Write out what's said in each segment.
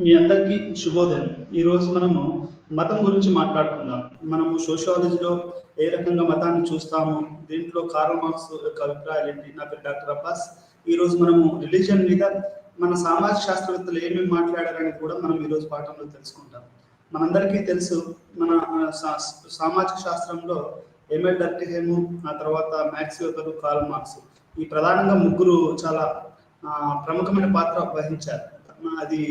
మీ అందరికీ శుభోదయం. ఈరోజు మనము మతం గురించి మాట్లాడుకుందాం. మనము సోషియాలజీలో ఏ రకంగా మతాన్ని చూస్తాము, దీంట్లో కార్ల్ మార్క్స్ యొక్క అభిప్రాయాలు ఏంటి? నా పేరు డాక్టర్ అబ్బాస్. ఈరోజు మనము రిలీజియన్ మీద మన సామాజిక శాస్త్రవేత్తలు ఏమేమి మాట్లాడారని కూడా మనం ఈరోజు పాఠంలో తెలుసుకుంటాం. మనందరికీ తెలుసు, మన సామాజిక శాస్త్రంలో ఎమిల్ డర్కీహెమ్, ఆ తర్వాత మ్యాక్స్ వెబర్, కార్ల్ మార్క్స్, ఈ ప్రధానంగా ముగ్గురు చాలా ప్రముఖమైన పాత్ర వహించారు. అది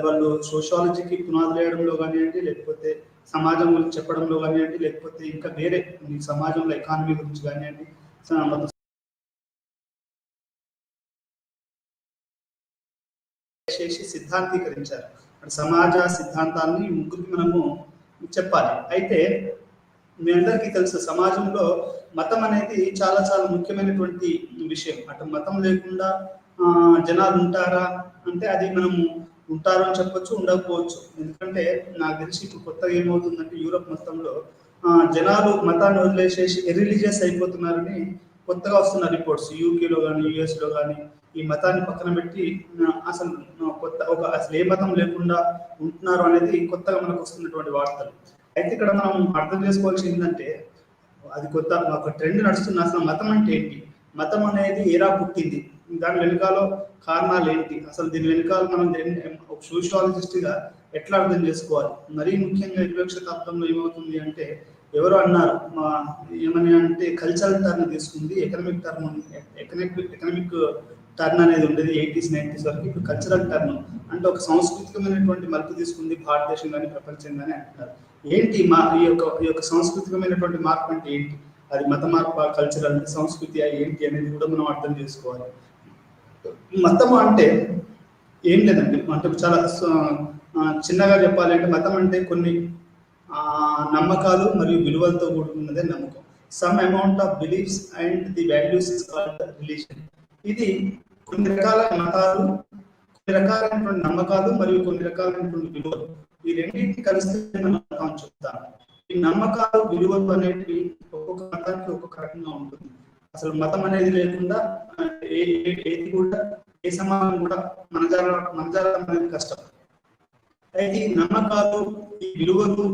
వాళ్ళు సోషియాలజీకి పునాదులు వేయడంలో కానివ్వండి, లేకపోతే సమాజం గురించి చెప్పడంలో కానివ్వండి, లేకపోతే ఇంకా వేరే సమాజంలో ఎకానమీ గురించి కానివ్వండి, చేసి సిద్ధాంతీకరించారు. సమాజ సిద్ధాంతాన్ని ముగ్గురికి మనము చెప్పాలి. అయితే మీ అందరికీ తెలుసు, సమాజంలో మతం అనేది చాలా చాలా ముఖ్యమైనటువంటి విషయం. అటు మతం లేకుండా జనాలు ఉంటారా అంటే అది మనము ఉంటారు అని చెప్పొచ్చు, ఉండకపోవచ్చు. ఎందుకంటే నాకు తెలిసి ఇప్పుడు కొత్తగా ఏమవుతుందంటే యూరోప్ మొత్తంలో జనాలు మతాన్ని వదిలేసేసి రిలీజియస్ అయిపోతున్నారని కొత్తగా వస్తున్న రిపోర్ట్స్. యూకేలో కానీ యుఎస్లో కానీ ఈ మతాన్ని పక్కన పెట్టి అసలు అసలు ఏ మతం లేకుండా ఉంటున్నారు అనేది కొత్తగా మనకు వస్తున్నటువంటి వార్తలు. అయితే ఇక్కడ మనం అర్థం చేసుకోవాల్సింది ఏంటంటే, అది కొత్త ఒక ట్రెండ్ నడుస్తుంది. అసలు మతం అంటే ఏంటి, మతం అనేది ఏరా పుట్టింది, దాని వెనుకాల కారణాలు ఏంటి, అసలు దీని వెనుకాల మనం ఒక సోషియాలజిస్ట్గా ఎట్లా అర్థం చేసుకోవాలి. మరీ ముఖ్యంగా 20వ శతాబ్దంలో ఏమవుతుంది అంటే, ఎవరో అన్నారు ఏమని అంటే కల్చరల్ టర్న్ తీసుకుంది, ఎకనామిక్ టర్న్ అనేది ఉండేది 80s 90s వరకు. ఇప్పుడు కల్చరల్ టర్న్ అంటే ఒక సాంస్కృతికమైనటువంటి మలుపు తీసుకుంది భారతదేశం కానీ ప్రపంచం కానీ అంటున్నారు. ఏంటి ఈ యొక్క సాంస్కృతికమైనటువంటి మార్పు అంటే ఏంటి, అది మత మార్పు, కల్చరల్ సంస్కృతి ఏంటి అనేది కూడా మనం అర్థం చేసుకోవాలి. మతం అంటే ఏం లేదండి, అంటే చాలా చిన్నగా చెప్పాలి అంటే మతం అంటే కొన్ని నమ్మకాలు మరియు విలువలతో కూడుకున్నదే నమ్మకం. Some amount of beliefs and the values is called religion. ఇది కొన్ని రకాల మతాలు, కొన్ని రకాలైనటువంటి నమ్మకాలు మరియు కొన్ని రకాలైనటువంటి విలువలు, ఈ రెండింటిని కలిస్తే మనం మతం చెప్తాం. ఈ నమ్మకాలు విలువలు అనేవి ఒక్కొక్క మతానికి ఒక్కొక్క రకంగా ఉంటుంది. అసలు మతం అనేది లేకుండా ఏది కూడా, ఏ సమాజం కూడా మనజాలం అనేది కష్టం. అయితే ఈ నమ్మకాలు, ఈ విలువలు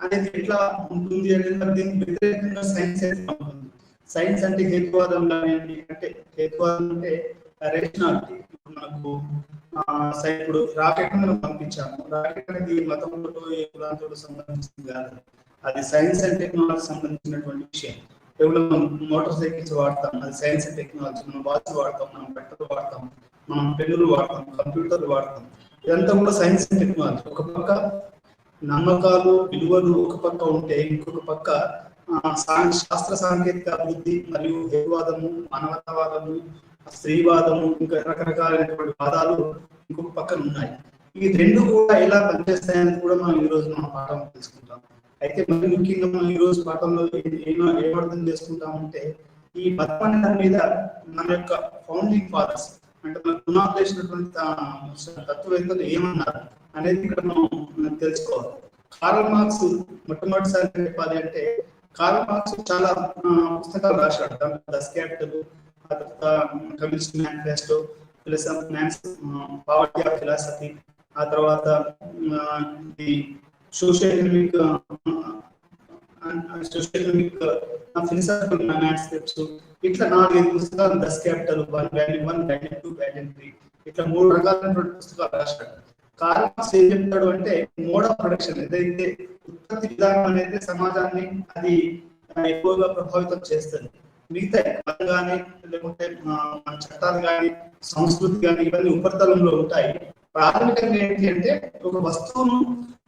అనేది ఎట్లా ఉంటుంది అనేది దీనికి వ్యతిరేకంగా సైన్స్ అయితే ఉంటుంది. సైన్స్ అంటే హేతువాదం కానివ్వండి, అంటే హేతువాదం అంటే రేషనాలిటీ. మనకు ఇప్పుడు రాకెట్ మనం పంపించాము, రాకెట్ అనేది మతంతో ఏ కులాంతో సంబంధించింది కాదు, అది సైన్స్ అండ్ టెక్నాలజీ సంబంధించినటువంటి విషయం. కేవలం మనం మోటార్ సైకిల్స్ వాడతాం, అది సైన్స్ అండ్ టెక్నాలజీ. మనం వాచ్ వాడతాం, మనం బట్టలు వాడతాం, మనం పెన్నులు వాడతాం, కంప్యూటర్లు వాడతాం, ఇదంతా కూడా సైన్స్ అండ్ టెక్నాలజీ. ఒక పక్క నమ్మకాలు విలువలు ఒక పక్క ఉంటే, ఇంకొక పక్క శాస్త్ర సాంకేతిక అభివృద్ధి మరియు హేతువాదము, మానవతావాదము, స్త్రీవాదము, ఇంకా రకరకాలైనటువంటి వాదాలు ఇంకొక పక్కన ఉన్నాయి. ఈ రెండు కూడా ఎలా పనిచేస్తాయని కూడా మనం ఈ రోజు మన పాఠం తెలుసుకుంటాం. అయితే మరి ముఖ్యంగా మనం ఈ రోజు పాఠంలో ఏమర్థం చేసుకుంటామంటే, ఈ మతం మీద మన యొక్క ఫౌండింగ్ ఫాదర్స్ అంటే మన పునాదులు వేసినటువంటి తత్వవేత్తలు ఏమన్నారు అనేది ఇక్కడ మనం తెలుసుకోవాలి. కార్ల్ మార్క్స్ మొట్టమొదటిసారి చెప్పాలి అంటే, కార్ల్ మార్క్స్ చాలా పుస్తకాలు రాశాడు. The capital, communist manifesto, poverty of philosophy, ఆ తర్వాత ది సోషియోఎకనామిక్ ఫిలాసఫికల్ మ్యాన్స్క్రిప్ట్స్, ఇట్లా 4-5 పుస్తకాలు. The capital 1, volume 1, volume 2, volume 3, ఇట్లా 3 రకాలైనటువంటి పుస్తకాలు రాశాడు. కార్ల్ మార్క్స్ ఏం చెప్తాడు అంటే, మోడ్ ఆఫ్ ప్రొడక్షన్ ఏదైతే ఉత్పత్తి విధానం అనేది సమాజాన్ని అది ఎక్కువగా ప్రభావితం చేస్తుంది. మిగతా కళలు కానీ, లేకపోతే మన చట్టాలు కానీ, సంస్కృతి కానీ, ఇవన్నీ ఉపరితలంలో ఉంటాయి. ప్రాథమికంగా ఏంటి అంటే, ఒక వస్తువును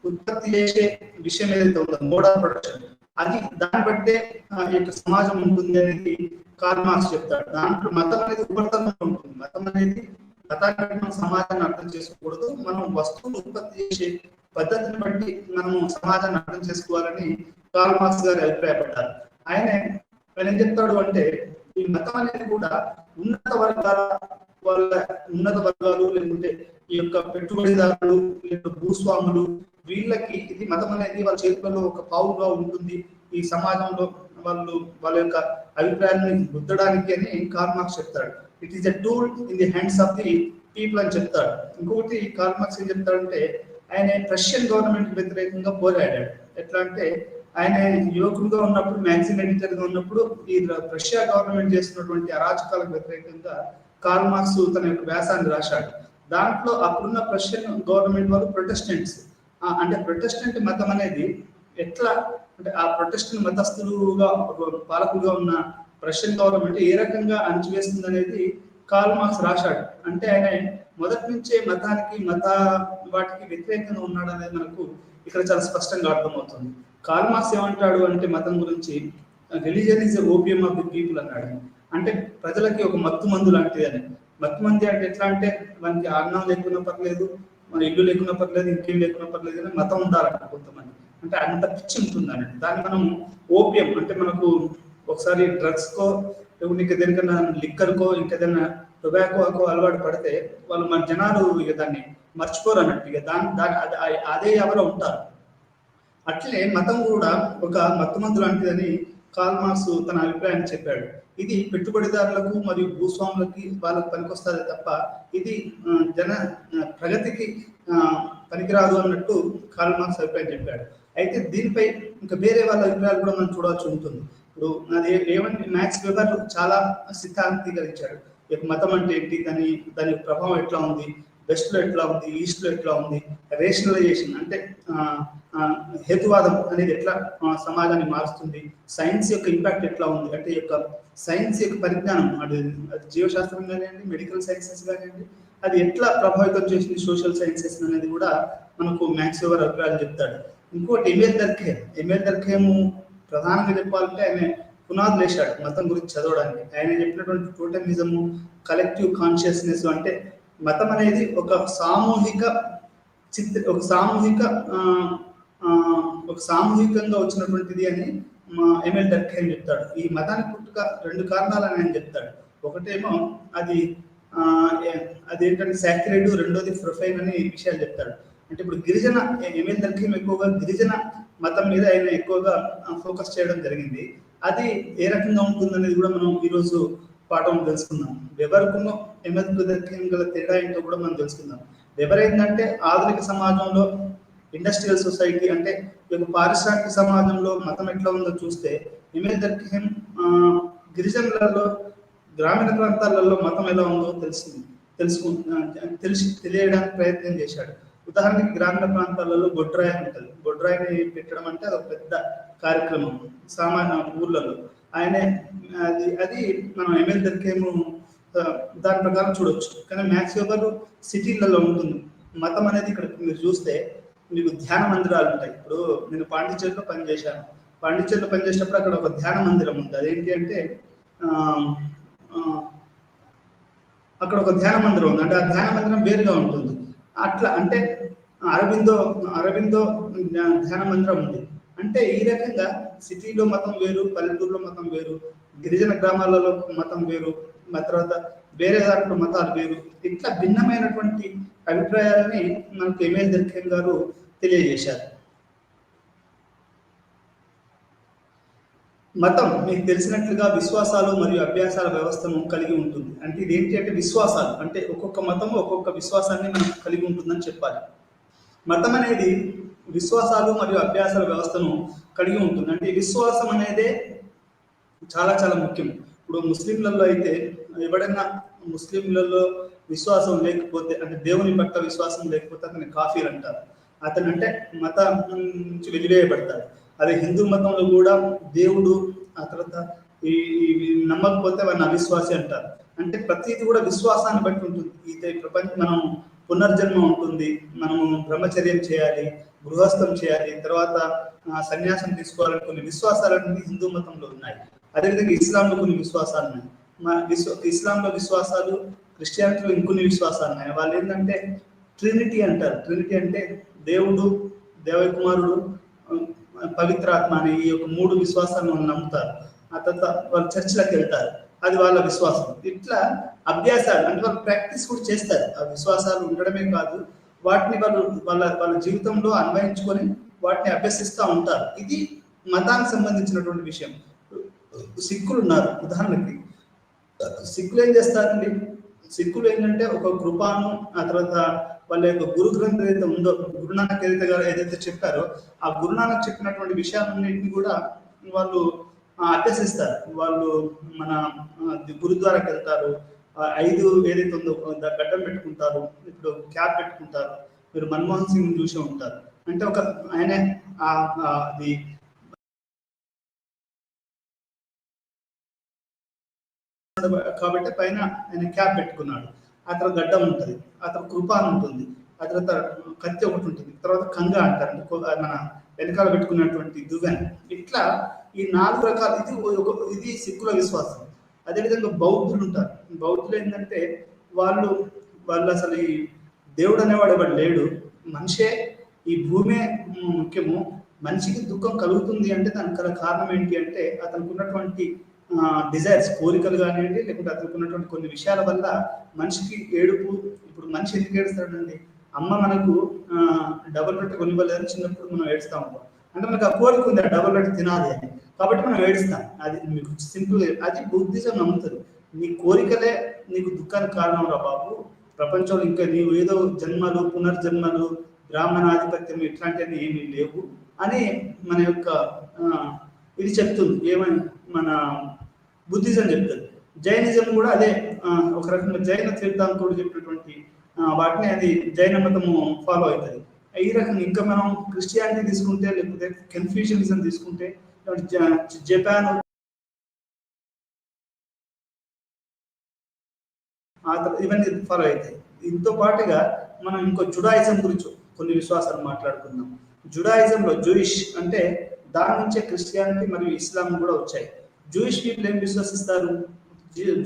ఉత్పత్తి చేసే విషయం ఏదైతే ఉందో మోడ్ ఆఫ్ ప్రొడక్షన్, అది దాన్ని బట్టే యొక్క సమాజం ఉంటుంది అనేది కార్ల్ మార్క్స్ చెప్తాడు. దాంట్లో మతం అనేది ఉపరితలంలో ఉంటుంది. మతం అనేది మతాన్ని బట్టి మనం సమాజాన్ని అర్థం చేసుకోకూడదు, మనం వస్తువులు ఉత్పత్తి చేసే పద్ధతిని బట్టి మనం సమాజాన్ని అర్థం చేసుకోవాలని కార్ల్ మార్క్స్ గారు అభిప్రాయపడ్డారు. ఆయన ఏం చెప్తాడు అంటే, ఈ మతం అనేది కూడా ఉన్నత వర్గాలు లేకుంటే ఈ యొక్క పెట్టుబడిదారులు, లేకపోతే భూస్వాములు, వీళ్ళకి ఇది మతం అనేది వాళ్ళ చేతుల్లో ఒక పావుగా ఉంటుంది. ఈ సమాజంలో వాళ్ళ యొక్క అభిప్రాయాన్ని గుద్దడానికి అని కార్ల్ మార్క్స్ చెప్తాడు. It is a tool in the hands of the people అని చెప్తాడు. ఇంకొకటి కార్ల్ మార్క్స్ ఏం చెప్తాడంటే ఆయన రష్యన్ గవర్నమెంట్ వ్యతిరేకంగా పోరాడాడు. ఎట్లా అంటే ఆయన యువకుడుగా ఉన్నప్పుడు, మ్యాగజైన్ ఎడిటర్గా ఉన్నప్పుడు ఈ రష్యా గవర్నమెంట్ చేస్తున్నటువంటి అరాచకాలకు వ్యతిరేకంగా కార్ల్ మార్క్స్ తన యొక్క వ్యాసాన్ని రాశాడు. దాంట్లో అప్పుడున్న రష్యన్ గవర్నమెంట్ వాళ్ళు ప్రొటెస్టెంట్స్, అంటే ప్రొటెస్టెంట్ మతం అనేది ఎట్లా అంటే ఆ ప్రొటెస్టెంట్ మతస్థులుగా పాలకులుగా ఉన్న రష్యన్ గవర్నమెంట్ ఏ రకంగా అణచివేస్తుంది అనేది కార్ల్ మార్క్స్ రాశాడు. అంటే ఆయన మొదటి నుంచే మతానికి వాటికి వ్యతిరేకంగా ఉన్నాడు అనేది మనకు ఇక్కడ చాలా స్పష్టంగా అర్థమవుతుంది. కార్ల్ మార్క్స్ ఏమంటాడు అంటే మతం గురించి, religion is opium of the people అన్నాడు. అంటే ప్రజలకి ఒక మత్తు మందు లాంటిది అని. మత్తు మంది అంటే ఎట్లా అంటే మనకి అన్నం లేకున్నా పర్లేదు, మన ఇల్లు లేకున్నా పర్లేదు, ఇంకేం లేకున్నా పర్లేదు అని మతం ఉండాలంట కొంతమంది. అంటే అంత పిచ్చి ఉంటుంది అన్నట్టు. దాన్ని మనం ఓపియం అంటే మనకు ఒకసారి డ్రగ్స్కో లేకుంటే దేనికన్నా లిక్కర్కో ఇంకేదైనా టొబాకోకో అలవాటు పడితే వాళ్ళు మన జనాలు ఇక దాన్ని మర్చిపోరు అన్నట్టు. ఇక అదే ఎవరో ఉంటారు. అట్లే మతం కూడా ఒక మత్తుమందు లాంటిదని కార్ల్ మార్క్స్ తన అభిప్రాయాన్ని చెప్పాడు. ఇది పెట్టుబడిదారులకు మరియు భూస్వాములకి వాళ్ళకి పనికొస్తుంది తప్ప ఇది ప్రగతికి పనికిరాదు అన్నట్టు కార్ల్ మార్క్స్ అభిప్రాయం చెప్పాడు. అయితే దీనిపై ఇంకా వేరే వాళ్ళ అభిప్రాయాలు కూడా మనం చూడాల్సి ఉంటుంది. ఇప్పుడు అది ఏమంటే మ్యాక్స్ వెబర్ చాలా సిద్ధాంతీకరించాడు. మతం అంటే ఏంటి, దాని ప్రభావం ఎట్లా ఉంది, వెస్ట్ లో ఎట్లా ఉంది, ఈస్ట్ లో ఎట్లా ఉంది, రేషనలైజేషన్ అంటే హేతువాదం అనేది ఎట్లా సమాజాన్ని మారుస్తుంది, సైన్స్ యొక్క ఇంపాక్ట్ ఎట్లా ఉంది, అంటే సైన్స్ యొక్క పరిజ్ఞానం అది జీవశాస్త్రం కానివ్వండి, మెడికల్ సైన్సెస్ కానివ్వండి, అది ఎట్లా ప్రభావితం చేసింది సోషల్ సైన్సెస్ అనేది కూడా మనకు మ్యాక్స్ వెబర్ అభిప్రాయాలు చెప్తాడు. ఇంకోటి ఎమిల్ దర్ఖేమ్ ప్రధానంగా చెప్పాలంటే ఆయన పునాదులు వేశాడు మతం గురించి చదవడానికి. ఆయన చెప్పినటువంటి టోటమిజము, కలెక్టివ్ కాన్షియస్నెస్, అంటే మతం అనేది ఒక సామూహికంగా వచ్చినటువంటిది అని ఎమిల్ డర్ఖైమ్ చెప్తాడు. ఈ మతానికి పుట్టుక 2 కారణాలని ఆయన చెప్తాడు. ఒకటేమో అదేంటంటే సాక్రెడ్, రెండోది ప్రొఫైన్ అని విషయాలు చెప్తాడు. అంటే ఇప్పుడు ఎమిల్ డర్ఖైమ్ ఎక్కువగా గిరిజన మతం మీద ఆయన ఎక్కువగా ఫోకస్ చేయడం జరిగింది. అది ఏ రకంగా ఉంటుందనేది కూడా మనం ఈరోజు పాఠం తెలుసుకుందాం. వెబర్కును ఎమిల్ దర్ఖైమ్ గల తేడా ఏంటో కూడా మనం తెలుసుకుందాం. వెబర్ ఏంటంటే ఆధునిక సమాజంలో, ఇండస్ట్రియల్ సొసైటీ అంటే పారిశ్రామిక సమాజంలో మతం ఎట్లా ఉందో చూస్తే, ఎమిల్ దర్ఖైమ్ గిరిజనులలో, గ్రామీణ ప్రాంతాలలో మతం ఎలా ఉందో తెలియడానికి ప్రయత్నం చేశాడు. ఉదాహరణకి గ్రామీణ ప్రాంతాలలో గొడ్రాయి ఉంటుంది. గొడ్రాయిని పెట్టడం అంటే అది ఒక పెద్ద కార్యక్రమం సామాన్య ఊర్లలో. అది మనం ఎమిల్ దర్ఖైమ్ దాని ప్రకారం చూడొచ్చు. కానీ మ్యాక్స్ వెబర్ సిటీలలో ఉంటుంది. మతం అనేది ఇక్కడ మీరు చూస్తే మీకు ధ్యాన మందిరాలు ఉంటాయి. ఇప్పుడు నేను పాండిచేరిలో పనిచేశాను. పాండిచేరిలో పనిచేసేటప్పుడు అక్కడ ఒక ధ్యాన మందిరం ఉంది. అదేంటి అంటే అక్కడ ఒక ధ్యాన మందిరం ఉంది. అంటే ఆ ధ్యాన మందిరం వేరుగా ఉంటుంది. అట్లా అంటే అరవిందో ధ్యాన మందిరం ఉంది. అంటే ఈ రకంగా సిటీలో మతం వేరు, పల్లెటూరులో మతం వేరు, గిరిజన గ్రామాలలో మతం వేరు, తర్వాత వేరే దాంట్లో మతాలు వేరు. ఇట్లా భిన్నమైనటువంటి అభిప్రాయాలని మనకు ఎమిల్ దర్ఖైమ్ గారు తెలియజేశారు. మతం మీకు తెలిసినట్లుగా విశ్వాసాలు మరియు అభ్యాసాల వ్యవస్థను కలిగి ఉంటుంది. అంటే ఇదేంటి అంటే విశ్వాసాలు, అంటే ఒక్కొక్క మతము ఒక్కొక్క విశ్వాసాన్ని మనం కలిగి ఉంటుందని చెప్పాలి. మతం అనేది విశ్వాసాలు మరియు అభ్యాసాల వ్యవస్థను కలిగి ఉంటుంది. అంటే విశ్వాసం అనేదే చాలా చాలా ముఖ్యం. ఇప్పుడు ముస్లింలలో అయితే ఎవడైనా ముస్లింలలో విశ్వాసం లేకపోతే, అంటే దేవుని పట్ల విశ్వాసం లేకపోతే అతని కాఫీర్ అంటారు. అతను అంటే మతం నుంచి వెలివేయబడతాడు. అదే హిందూ మతంలో కూడా దేవుడు ఆ తర్వాత ఈ నమ్మకపోతే వాడిని అవిశ్వాసి అంటారు. అంటే ప్రతిది కూడా విశ్వాసాన్ని బట్టి ఉంటుంది. ఇది ప్రపంచం, మనం పునర్జన్మ ఉంటుంది, మనము బ్రహ్మచర్యం చేయాలి, గృహస్థం చేయాలి, తర్వాత సన్యాసం తీసుకోవాలని కొన్ని విశ్వాసాలన్నీ హిందూ మతంలో ఉన్నాయి. అదేవిధంగా ఇస్లాంలో కొన్ని విశ్వాసాలు ఉన్నాయి. ఇస్లాంలో విశ్వాసాలు, క్రిస్టియానిటీలో ఇంకొన్ని విశ్వాసాలు ఉన్నాయి. వాళ్ళు ఏంటంటే ట్రినిటీ అంటారు. ట్రినిటీ అంటే దేవుడు, దేవకుమారుడు, పవిత్రాత్మ అనే ఈ యొక్క 3 విశ్వాసాలను వాళ్ళు నమ్ముతారు. ఆ తర్వాత వాళ్ళు చర్చిలకు వెళ్తారు. అది వాళ్ళ విశ్వాసం. ఇట్లా అభ్యాసాలు అంటే వాళ్ళు ప్రాక్టీస్ కూడా చేస్తారు. ఆ విశ్వాసాలు ఉండడమే కాదు, వాటిని వాళ్ళ జీవితంలో అన్వయించుకొని వాటిని అభ్యసిస్తూ ఉంటారు. ఇది మతానికి సంబంధించినటువంటి విషయం. సిక్కులు ఉన్నారు. ఉదాహరణకి సిక్కులు ఏం చేస్తారండి, సిక్కులు ఏంటంటే ఒక కృపాను, ఆ తర్వాత వాళ్ళ యొక్క గురు గ్రంథం ఏదైతే ఉందో, గురునానక్ ఏదైతే చెప్పారో ఆ గురునానక్ చెప్పినటువంటి విషయాలన్నింటినీ కూడా వాళ్ళు అభ్యసిస్తారు. వాళ్ళు మన గురుద్వారాకి వెళ్తారు, 5 ఏదైతే ఉందో గడ్డం పెట్టుకుంటారు, ఇప్పుడు క్యాప్ పెట్టుకుంటారు. మీరు మన్మోహన్ సింగ్ చూసే ఉంటారు. అంటే ఒక ఆయన అది కాబట్టి పైన ఆయన క్యాప్ పెట్టుకున్నాడు. ఆ తర్వాత గడ్డం ఉంటుంది, ఆ తర్వాత కృపాన్ ఉంటుంది, ఆ తర్వాత కత్తి ఒకటి ఉంటుంది, తర్వాత కంగ అంటారు మన వెనకాల పెట్టుకున్నటువంటి దువ్వెన. ఇట్లా ఈ 4 రకాలు. ఇది సిక్కుల విశ్వాసం. అదేవిధంగా బౌద్ధులు ఉంటారు. బౌద్ధులు ఏంటంటే వాళ్ళు అసలు ఈ దేవుడు అనేవాడు ఎవడు లేడు, మనిషే, ఈ భూమే ముఖ్యము. మనిషికి దుఃఖం కలుగుతుంది అంటే దానికి గల కారణం ఏంటి అంటే అతనికి ఉన్నటువంటి డిజైర్స్, కోరికలు కానివ్వండి, లేకుంటే అతనికి ఉన్నటువంటి కొన్ని విషయాల వల్ల మనిషికి ఏడుపు. ఇప్పుడు మనిషి ఎందుకు ఏడుస్తాడండి? అమ్మ మనకు డబుల్ రొట్టె కొనివ్వలేదని చిన్నప్పుడు మనం ఏడుస్తూ ఉంటాం. అంటే మనకు ఆ కోరిక ఉంది, ఆ డబుల్ రొట్టె తినాలి అని, కాబట్టి మనం ఏడుస్తాం. అది మీకు సింపుల్. అది బుద్ధిజం నమ్ముతుంది. నీ కోరికలే నీకు దుఃఖానికి కారణం రా బాబు. ప్రపంచంలో ఇంకా నీవు ఏదో జన్మలు, పునర్జన్మలు, బ్రాహ్మణాధిపత్యం ఇట్లాంటివన్నీ ఏమీ లేవు అని మన యొక్క ఇది చెప్తుంది. ఏమని మన బుద్ధిజం చెప్తుంది. జైనిజం కూడా అదే ఒక రకంగా జైన తీర్థాంకుడు చెప్పినటువంటి వాటిని అది జైన మతము ఫాలో అవుతుంది. ఈ రకంగా ఇంకా మనం క్రిస్టియానిటీ తీసుకుంటే, లేకపోతే కన్ఫ్యూషనిజం తీసుకుంటే, జపాన్ ఇవన్నీ ఫాలో అవుతాయి. దీంతో పాటుగా మనం ఇంకో జుడాయిజం గురించి కొన్ని విశ్వాసాలు మాట్లాడుకుందాం. జుడాయిజంలో జూయిష్ అంటే దాని నుంచే క్రిస్టియానిటీ మరియు ఇస్లాం కూడా వచ్చాయి. జూయిష్ పీపుల్ ఏం విశ్వసిస్తారు?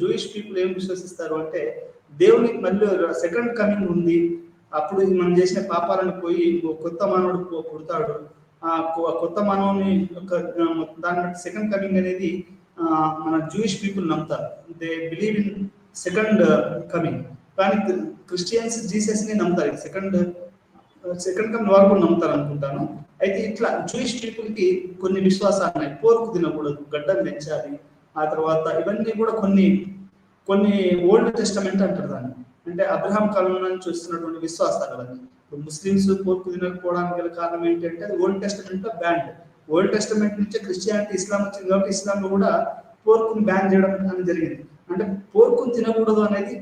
జూయిష్ పీపుల్ ఏం విశ్వసిస్తారు అంటే దేవుని మళ్ళీ సెకండ్ కమింగ్ ఉంది. అప్పుడు మనం చేసిన పాపాలను పోయి కొత్త మానవుడు పుడతాడు. ఆ కొత్త మానవుని యొక్క దాన్ని బట్టి సెకండ్ కమింగ్ అనేది మన జూయిష్ పీపుల్ నమ్ముతారు. They believe in second coming. కానీ క్రిస్టియన్స్ జీసస్ ని నమ్ముతారు. సెకండ్ కమింగ్ వాళ్ళు కూడా నమ్ముతారు అనుకుంటాను. అయితే ఇట్లా జూయిష్ పీపుల్ కి కొన్ని విశ్వాసాలు ఉన్నాయి. పోరుకు తినకూడదు, గడ్డం పెంచాలి, ఆ తర్వాత ఇవన్నీ కూడా కొన్ని ఓల్డ్ టెస్టమెంట్ అంటారు దాన్ని. అంటే అబ్రహాం కాలం నుంచి వస్తున్నటువంటి విశ్వాసాలు అవన్నీ. ఇప్పుడు ముస్లిమ్స్ పోర్కు తినకపోవడానికి గల కారణం ఏంటంటే అది ఓల్డ్ టెస్టమెంట్ లో బ్యాన్. ఓల్డ్ టెస్టమెంట్ నుంచే క్రిస్టియానిటీ, ఇస్లాం వచ్చింది కాబట్టి ఇస్లాంలో కూడా పోర్కుని బ్యాన్ చేయడం అనేది జరిగింది. అంటే పోర్కుని తినకూడదు అనేది,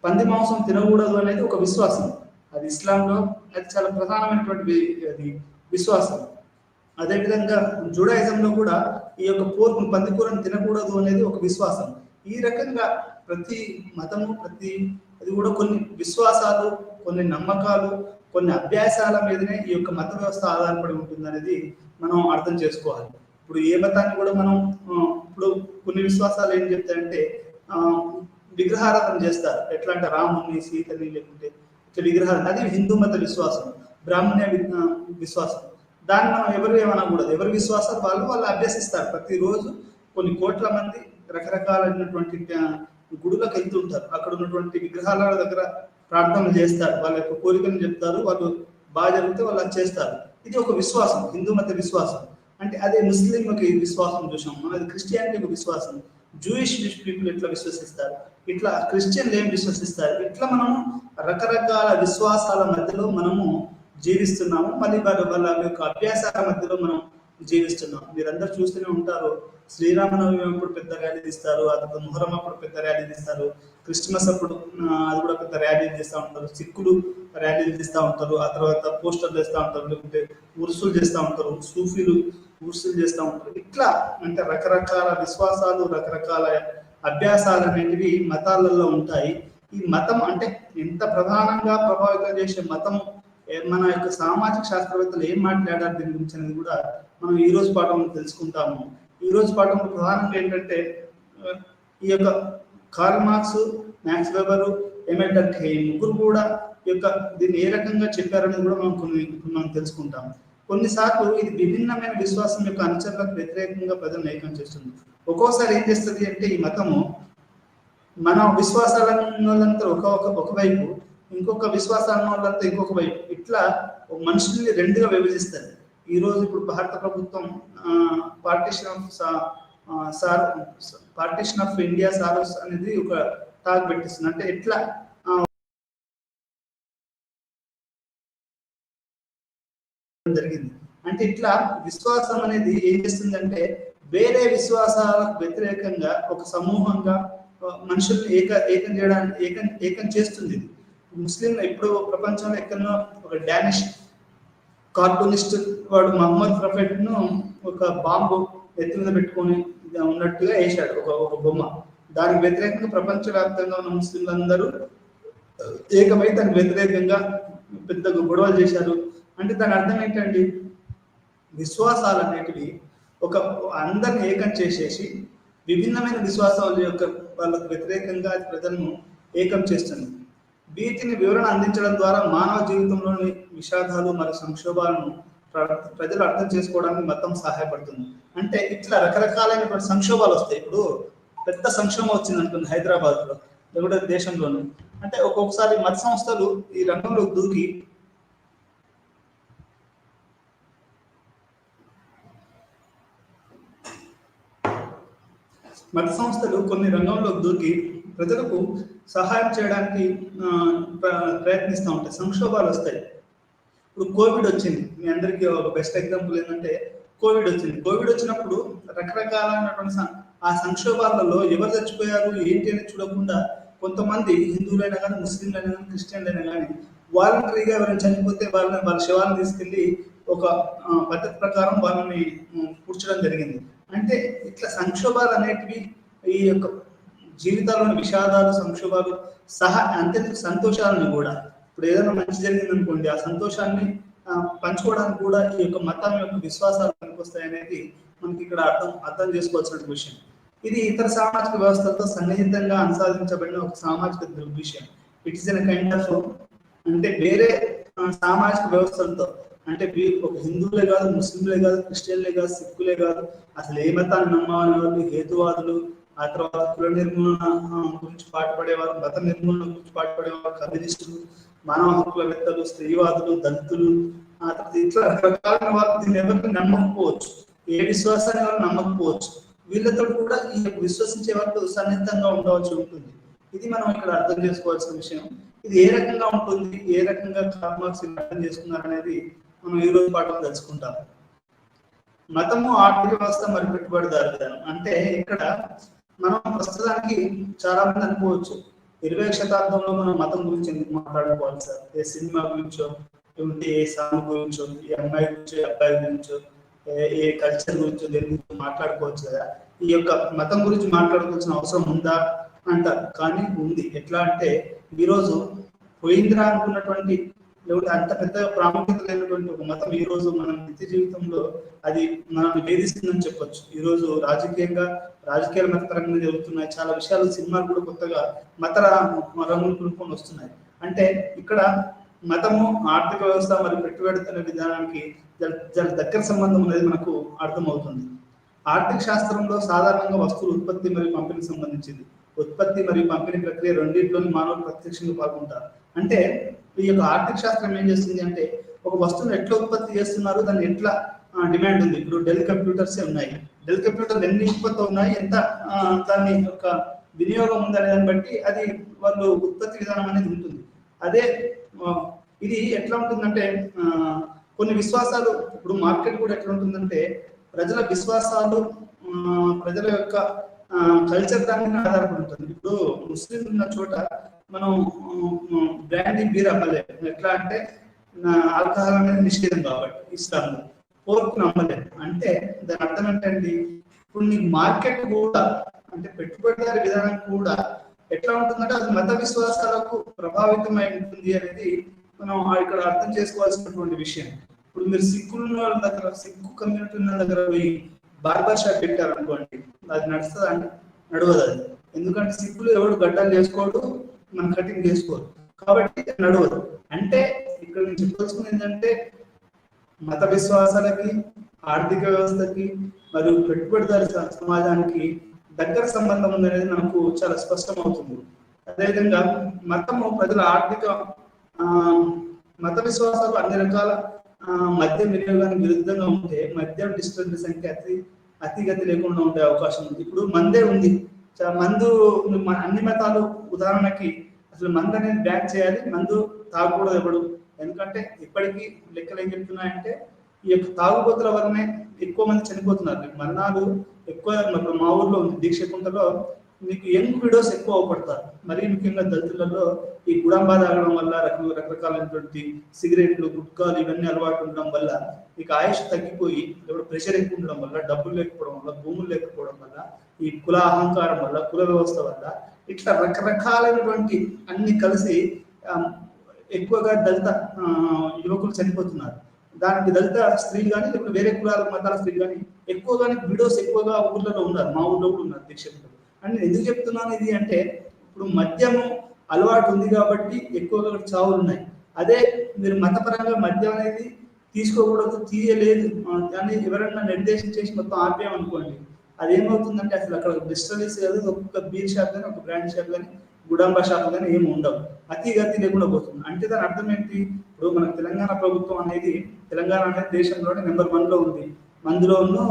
పంది మాంసం తినకూడదు అనేది ఒక విశ్వాసం. అది ఇస్లాంలో అది చాలా ప్రధానమైనటువంటి అది విశ్వాసం. అదేవిధంగా జుడాయిజంలో కూడా ఈ యొక్క పోర్కుని, పంది కూరను తినకూడదు అనేది ఒక విశ్వాసం. ఈ రకంగా ప్రతి మతము, అది కూడా కొన్ని విశ్వాసాలు, కొన్ని నమ్మకాలు, కొన్ని అభ్యాసాల మీదనే ఈ యొక్క మత వ్యవస్థ ఆధారపడి ఉంటుంది అనేది మనం అర్థం చేసుకోవాలి. ఇప్పుడు ఏ మతాన్ని కూడా మనం ఇప్పుడు కొన్ని విశ్వాసాలు ఏం చెప్తాయంటే విగ్రహారాధన చేస్తారు. ఎట్లా అంటే రాముని, సీతని, లేకుంటే ఇట్లా విగ్రహాలు. అది హిందూ మత విశ్వాసం, బ్రాహ్మణ్య విశ్వాసం. దాన్ని మనం ఎవరు ఏమనకూడదు. ఎవరి విశ్వాసాలు వాళ్ళు అభ్యసిస్తారు. ప్రతిరోజు కొన్ని కోట్ల మంది రకరకాలైనటువంటి గుడులకు వెళ్తుంటారు. అక్కడ ఉన్నటువంటి విగ్రహాల దగ్గర ప్రార్థనలు చేస్తారు, వాళ్ళ యొక్క కోరికలు చెప్తారు, వాళ్ళు బాగా జరిగితే వాళ్ళు అది చేస్తారు. ఇది ఒక విశ్వాసం, హిందూ మత విశ్వాసం. అంటే అదే ముస్లింలకి విశ్వాసం చూసాం మనం, అది క్రిస్టియానిటీకి విశ్వాసం. జూయిష్ పీపుల్ ఎట్లా విశ్వసిస్తారు, ఇట్లా క్రిస్టియన్లు ఏం విశ్వసిస్తారు, ఇట్లా మనము రకరకాల విశ్వాసాల మధ్యలో మనము జీవిస్తున్నాము. మళ్ళీ వాళ్ళ యొక్క అభ్యాసాల మధ్యలో మనం జీవిస్తున్నాం. మీరందరూ చూస్తూనే ఉంటారు, శ్రీరామనవమి అప్పుడు పెద్ద ర్యాలీ తీస్తారు, ఆ తర్వాత మొహరం అప్పుడు పెద్ద ర్యాలీ తీస్తారు, క్రిస్మస్ అప్పుడు అది కూడా పెద్ద ర్యాలీలు చేస్తూ ఉంటారు, సిక్కులు ర్యాలీలు తీస్తూ ఉంటారు, ఆ తర్వాత పోస్టర్లు చేస్తూ ఉంటారు, లేకుంటే ఉరుసులు చేస్తూ ఉంటారు, సూఫీలు ఉరుసులు చేస్తూ ఉంటారు. ఇట్లా అంటే రకరకాల విశ్వాసాలు, రకరకాల అభ్యాసాలు అనేటివి మతాలలో ఉంటాయి. ఈ మతం అంటే ఎంత ప్రధానంగా ప్రభావితం చేసే మతం, మన యొక్క సామాజిక శాస్త్రవేత్తలు ఏం మాట్లాడారు దీని గురించి అనేది కూడా మనం ఈ రోజు పాఠంలో తెలుసుకుంటాము. ఈ రోజు పాఠంలో ప్రధానంగా ఏంటంటే ఈ యొక్క Karl Marx, Max Weber, Emile Durkheim ఈ ముగ్గురు కూడా యొక్క దీన్ని ఏ రకంగా చెప్పారనేది కూడా మనం తెలుసుకుంటాం. కొన్నిసార్లు ఇది విభిన్నమైన విశ్వాసం యొక్క అనుచరులకు వ్యతిరేకంగా ప్రజలను ఏకం చేస్తుంది. ఒక్కోసారి ఏం చేస్తుంది అంటే ఈ మతము మన విశ్వాసాలంతా ఒకవైపు, ఇంకొక విశ్వాసాలంతా ఇంకొక వైపు, ఇట్లా మనుషుల్ని రెండుగా విభజిస్తుంది. ఈ రోజు ఇప్పుడు భారత ప్రభుత్వం పార్టీషన్ ఆఫ్ ఇండియా సారోస్ అనేది ఒక తాగబెట్టిస్తుంది. అంటే ఎట్లా జరిగింది అంటే ఇట్లా విశ్వాసం అనేది ఏం చేస్తుందంటే వేరే విశ్వాసాలకు వ్యతిరేకంగా ఒక సమూహంగా మనుషుల్ని ఏకం చేయడానికి ఏకం చేస్తుంది. ముస్లిం ఇప్పుడు ప్రపంచంలో ఎక్కడో ఒక డానిష్ కార్టూనిస్ట్ వాడు మహమ్మద్ ప్రొఫెట్ ను ఒక బాంబు ఎత్తి మీద పెట్టుకొని ఉన్నట్టుగా వేశాడు ఒక బొమ్మ. దానికి వ్యతిరేకంగా ప్రపంచవ్యాప్తంగా ఉన్న ముస్లింలందరూ ఏకమై దానికి వ్యతిరేకంగా పెద్ద గొడవలు చేశారు. అంటే దాని అర్థం ఏంటండి, విశ్వాసాలు అనేటివి ఒక అందరిని ఏకం చేసేసి విభిన్నమైన విశ్వాసాల యొక్క వాళ్ళకు వ్యతిరేకంగా ప్రజలను ఏకం చేస్తుంది. వీటిని వివరణ అందించడం ద్వారా మానవ జీవితంలోని విషాదాలు మరియు సంక్షోభాలను ప్రజలు అర్థం చేసుకోవడానికి మతం సహాయపడుతుంది. అంటే ఇట్లా రకరకాలైన సంక్షోభాలు వస్తాయి. ఇప్పుడు పెద్ద సంక్షోభం వచ్చింది అనుకుంది హైదరాబాద్ లో లేకపోతే దేశంలోనే. అంటే ఒక్కొక్కసారి మత సంస్థలు ఈ రంగంలో దూకి మత సంస్థలు కొన్ని రంగంలో దూకి ప్రజలకు సహాయం చేయడానికి ప్రయత్నిస్తూ ఉంటాయి. సంక్షోభాలు వస్తాయి. ఇప్పుడు కోవిడ్ వచ్చింది, మీ అందరికీ ఒక బెస్ట్ ఎగ్జాంపుల్ ఏంటంటే కోవిడ్ వచ్చింది. కోవిడ్ వచ్చినప్పుడు రకరకాలైనటువంటి ఆ సంక్షోభాలలో ఎవరు చచ్చిపోయారు ఏంటి అని చూడకుండా కొంతమంది హిందువులైనా కానీ ముస్లింలైనా కానీ క్రిస్టియన్లైనా కానీ వాలంటరీగా ఎవరైనా చనిపోతే వాళ్ళ శవాలను తీసుకెళ్లి ఒక పద్ధతి ప్రకారం వాళ్ళని కూర్చడం జరిగింది. అంటే ఇట్లా సంక్షోభాలు అనేటివి ఈ యొక్క జీవితాల్లోని విషాదాలు సంక్షోభాలు సహా అంతే సంతోషాలను కూడా, ఇప్పుడు ఏదైనా మంచి జరిగింది అనుకోండి, ఆ సంతోషాన్ని పంచుకోవడానికి కూడా ఈ యొక్క మతం యొక్క విశ్వాసాలు పనికొస్తాయి అనేది మనకి ఇక్కడ అర్థం చేసుకోవాల్సిన విషయం. ఇది ఇతర సామాజిక వ్యవస్థలతో సన్నిహితంగా అనుసాదించబడిన ఒక సామాజిక దృగ్విషయం. It is an kind of అంటే వేరే సామాజిక వ్యవస్థలతో, అంటే ఒక హిందువులే కాదు, ముస్లింలే కాదు, క్రిస్టియన్లే కాదు, సిక్కులే కాదు, అసలు ఏ మతాన్ని నమ్మని వాళ్ళు, హేతువాదులు, ఆ తర్వాత కుల నిర్మూలన గురించి పాటుపడేవారు, మత నిర్మూలన గురించి పాటుపడేవారు, కమ్యూనిస్టులు, మానవ హక్కులవేత్తలు, స్త్రీవాదులు, దళితులు, ఆ తర్వాత ఇట్లా రకరకాల వాళ్ళు దీన్ని ఎవరికి నమ్మకపోవచ్చు, ఏ విశ్వాసాన్ని వాళ్ళు నమ్మకపోవచ్చు. వీళ్ళతో కూడా ఈ విశ్వసించే వాళ్ళు సన్నిహితంగా ఉండవలసి ఉంటుంది. ఇది మనం ఇక్కడ అర్థం చేసుకోవాల్సిన విషయం. ఇది ఏ రకంగా ఉంటుంది, ఏ రకంగా కార్ల్ మార్క్స్ అర్థం చేసుకున్నారు అనేది మనం ఈ రోజు పాఠం తెలుసుకుంటాం. మతము, ఆర్థిక వ్యవస్థ మరియు పెట్టుబడిదారు విధానం. అంటే ఇక్కడ మనం ప్రస్తుతానికి చాలా మంది అనుకోవచ్చు 20వ శతాబ్దంలో మనం మతం గురించి ఎందుకు మాట్లాడుకోవాలి సార్, ఏ సినిమా గురించో, ఏ సాంగ్ గురించో, ఏ అమ్మాయి గురించో, అబ్బాయి గురించో, ఏ కల్చర్ గురించో దేని గురించి మాట్లాడుకోవచ్చు కదా, ఈ యొక్క మతం గురించి మాట్లాడుకోవాల్సిన అవసరం ఉందా అంటారు. కానీ ఉంది. ఎట్లా అంటే ఈరోజు పోయింద్రా అనుకున్నటువంటి లేకపోతే అంత పెద్ద ప్రాముఖ్యత లేనటువంటి ఒక మతం ఈ రోజు మన నిత్య జీవితంలో అది మనల్ని వేధిస్తుందని చెప్పొచ్చు. ఈ రోజు రాజకీయాలు మతపరంగా జరుగుతున్నాయి. చాలా విషయాలు, సినిమాలు కూడా కొత్తగా మత రంగులు కొనుక్కొని వస్తున్నాయి. అంటే ఇక్కడ మతము, ఆర్థిక వ్యవస్థ మరియు పెట్టుబడుతున్న విధానానికి దగ్గర సంబంధం అనేది మనకు అర్థమవుతుంది. ఆర్థిక శాస్త్రంలో సాధారణంగా వస్తువుల ఉత్పత్తి మరియు పంపిణీకి సంబంధించింది. ఉత్పత్తి మరియు పంపిణీ ప్రక్రియ రెండింటిలోని మానవులు ప్రత్యక్షంగా పాల్గొంటారు. అంటే ఈ యొక్క ఆర్థిక శాస్త్రం ఏం చేస్తుంది అంటే ఒక వస్తువును ఎట్లా ఉత్పత్తి చేస్తున్నారు, దాన్ని ఎట్లా డిమాండ్ ఉంది. ఇప్పుడు డెల్ కంప్యూటర్సే ఉన్నాయి. డెల్ కంప్యూటర్లు ఎన్ని ఉత్పత్తి ఉన్నాయి, ఎంత దాని యొక్క వినియోగం ఉంది అనే దాన్ని బట్టి అది వాళ్ళు ఉత్పత్తి విధానం అనేది ఉంటుంది. అదే ఇది ఎట్లా ఉంటుందంటే కొన్ని విశ్వాసాలు, ఇప్పుడు మార్కెట్ కూడా ఎట్లా ఉంటుందంటే ప్రజల విశ్వాసాలు, ప్రజల యొక్క కల్చర్ దాని మీద ఆధారపడి ఉంటుంది. ఇప్పుడు ముస్లిం ఉన్న చోట మనం బ్రాండీ బీర్ అమ్మలేము. ఎట్లా అంటే ఆల్కహాల్ అనేది నిషేధం కాబట్టి ఇస్లాంలో, పోర్క్ అమ్మలేము. అంటే దాని అర్థం ఏంటండి, ఇప్పుడు నీకు మార్కెట్ కూడా అంటే పెట్టుబడిదారి విధానం కూడా ఎట్లా ఉంటుందంటే అది మత విశ్వాసాలకు ప్రభావితమై ఉంటుంది అనేది మనం ఇక్కడ అర్థం చేసుకోవాల్సినటువంటి విషయం. ఇప్పుడు మీరు సిక్కుల దగ్గర, సిక్కు కమ్యూనిటీ ఉన్న దగ్గర పోయి బార్బర్ షాప్ పెట్టారు అనుకోండి, అది నడుస్తుంది అంటే నడవదు అది. ఎందుకంటే సిక్కులు ఎవడు గడ్డలు చేసుకోడు, మనం కటింగ్ చేసుకోరు, కాబట్టి నడవదు. అంటే ఇక్కడ నేను చెప్పాల్సింది ఏంటంటే మత విశ్వాసాలకి, ఆర్థిక వ్యవస్థకి మరియు పెట్టుబడిదారి సమాజానికి దగ్గర సంబంధం ఉందనేది మనకు చాలా స్పష్టమవుతుంది. అదేవిధంగా మతము ప్రజల ఆర్థిక మత విశ్వాసాలు అన్ని రకాల మద్యం వినియోగానికి విరుద్ధంగా ఉంటే మద్యం డిస్టర్బెన్స్ సంఖ్య అతిగతి లేకుండా ఉండే అవకాశం ఉంది. ఇప్పుడు మందే ఉంది, మందు అన్ని మతాలు ఉదాహరణకి అసలు మందు అనేది బ్యాన్ చేయాలి, మందు తాగకూడదు ఎవడు. ఎందుకంటే ఇప్పటికీ లెక్కలు ఏం చెప్తున్నాయంటే ఈ యొక్క తాగుబోతుల వల్లనే ఎక్కువ మంది చనిపోతున్నారు. మరణాలు ఎక్కువ. మా ఊర్లో ఉంది దీక్షకుంటలో, మీకు యంగ్ విడోస్ ఎక్కువ అవపడతారు. మరీ ముఖ్యంగా దళితులలో ఈ గుడాంబా తాగడం వల్ల, రకరకాలైనటువంటి సిగరెట్లు, గుట్కాలు ఇవన్నీ అలవాటు ఉండడం వల్ల మీకు ఆయుష్ తగ్గిపోయి, ఇప్పుడు ప్రెషర్ ఎక్కువ ఉండడం వల్ల, డబ్బులు లేకపోవడం వల్ల, భూములు లేకపోవడం వల్ల, ఈ కుల అహంకారం వల్ల, కుల వ్యవస్థ వల్ల, ఇట్లా రకరకాలైనటువంటి అన్ని కలిసి ఎక్కువగా దళిత యువకులు చనిపోతున్నారు. దానికి దళిత స్త్రీలు కానీ, లేకపోతే వేరే కులాల మతాల స్త్రీలు కానీ ఎక్కువగానే విడోస్ ఎక్కువగా ఊర్లలో ఉన్నారు. మా ఊర్లో కూడా ఉన్నారు దీక్షకులు. అని నేను ఎందుకు చెప్తున్నాను ఇది అంటే, ఇప్పుడు మద్యము అలవాటు ఉంది కాబట్టి ఎక్కువగా చావులు ఉన్నాయి. అదే మీరు మతపరంగా మద్యం అనేది తీసుకోకూడదు, తీయలేదు దాన్ని ఎవరైనా నిర్దేశం చేసి మొత్తం ఆపేయమనుకోండి, అదేమవుతుందంటే అసలు అక్కడ డిస్టరీస్ కాదు, ఒక్కొక్క బీర్ షాప్ కానీ, ఒక బ్రాండ్ షాప్ కానీ, గుడాంబా షాప్ కానీ ఏమి ఉండవు. అతి లేకుండా పోతుంది. అంటే దాని అర్థం ఏంటి? ఇప్పుడు మన తెలంగాణ ప్రభుత్వం అనేది, తెలంగాణ అనేది దేశంలోనే నెంబర్ 1 లో ఉంది మందులోను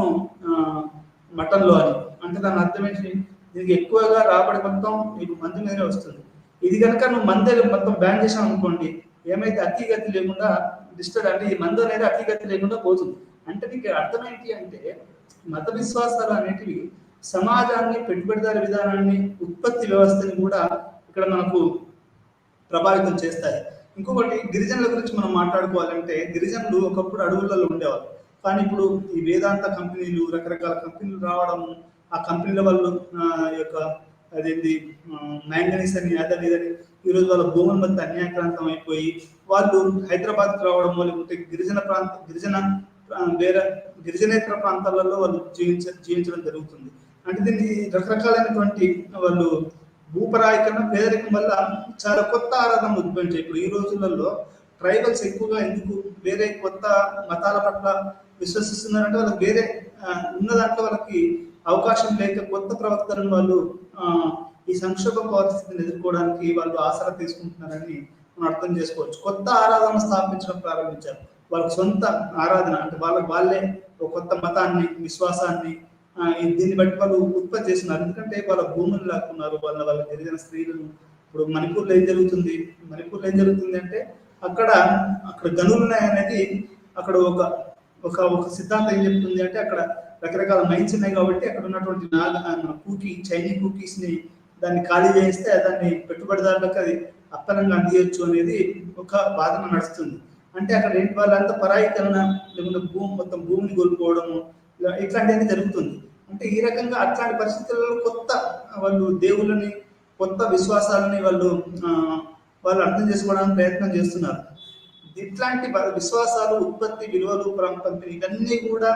మటన్లో అని. అంటే దాని అర్థం ఏంటి? దీనికి ఎక్కువగా రాబడి మొత్తం మీకు మందు మీదనే వస్తుంది. ఇది కనుక నువ్వు మందు మొత్తం బ్యాన్ చేసావు అనుకోండి, ఏమైతే అతిగతి లేకుండా డిస్టర్బ్ అంటే ఈ మందు అనేది అతిగతి లేకుండా పోతుంది. అంటే నీకు అర్థం ఏంటి అంటే, మత విశ్వాసాలు అనేటివి సమాజాన్ని, పెట్టుబడిదారి విధానాన్ని, ఉత్పత్తి వ్యవస్థని కూడా ఇక్కడ మనకు ప్రభావితం చేస్తాయి. ఇంకొకటి, గిరిజనుల గురించి మనం మాట్లాడుకోవాలంటే, గిరిజనులు ఒకప్పుడు అడవులలో ఉండేవాళ్ళు. కానీ ఇప్పుడు ఈ వేదాంత కంపెనీలు, రకరకాల కంపెనీలు రావడము, ఆ కంపెనీల వాళ్ళు యొక్క అదేంటి మ్యాంగనీస్ అని, అదని ఈరోజు వాళ్ళ భూముల మధ్య అన్యాక్రాంతం అయిపోయి వాళ్ళు హైదరాబాద్కి రావడము, లేకపోతే గిరిజనేతర ప్రాంతాలలో వాళ్ళు జీవించడం జరుగుతుంది. అంటే దీన్ని రకరకాలైనటువంటి వాళ్ళు భూపరాయకరణ, పేదరికం వల్ల చాలా కొత్త ఆరాధనలు ఉద్భవించాయి. ఇప్పుడు ఈ రోజులలో ట్రైబల్స్ ఎక్కువగా ఎందుకు వేరే కొత్త మతాల పట్ల విశ్వసిస్తున్నారంటే, వాళ్ళకి వేరే ఉన్న దాంట్లో వాళ్ళకి అవకాశం లేక కొత్త ప్రవక్తలను వాళ్ళు ఈ సంక్షోభ పరిస్థితిని ఎదుర్కోవడానికి వాళ్ళు ఆసరా తీసుకుంటున్నారని మనం అర్థం చేసుకోవచ్చు. కొత్త ఆరాధన స్థాపించడం ప్రారంభించారు. వాళ్ళకి సొంత ఆరాధన అంటే వాళ్ళే ఒక కొత్త మతాన్ని, విశ్వాసాన్ని దీన్ని బట్టి వాళ్ళు ఉత్పత్తి చేస్తున్నారు. ఎందుకంటే వాళ్ళ భూములు లాక్కున్నారు, వాళ్ళ గిరిజన స్త్రీలను. ఇప్పుడు మణిపూర్లో ఏం జరుగుతుంది అంటే, అక్కడ గనులు ఉన్నాయనేది అక్కడ ఒక సిద్ధాంతం ఏం చెప్తుంది అంటే, అక్కడ రకరకాల మైన్స్ ఉన్నాయి కాబట్టి అక్కడ ఉన్నటువంటి చైనీ కుకీస్ ని దాన్ని ఖాళీ చేస్తే దాన్ని పెట్టుబడిదారులకు అది అప్పనంగా అందియొచ్చు అనేది ఒక వాదన నడుస్తుంది. అంటే అక్కడ ఏంటి, వాళ్ళంతా పరాయీకరణ, లేకుంటే మొత్తం భూమిని కోల్పోవడము, ఇట్లాంటివన్నీ జరుగుతుంది. అంటే ఈ రకంగా అట్లాంటి పరిస్థితుల్లో కొత్త వాళ్ళు దేవుళ్ళని, కొత్త విశ్వాసాలని వాళ్ళు అర్థం చేసుకోవడానికి ప్రయత్నం చేస్తున్నారు. ఇట్లాంటి విశ్వాసాలు, ఉత్పత్తి, విలువలు, పంపిణీ ఇవన్నీ కూడా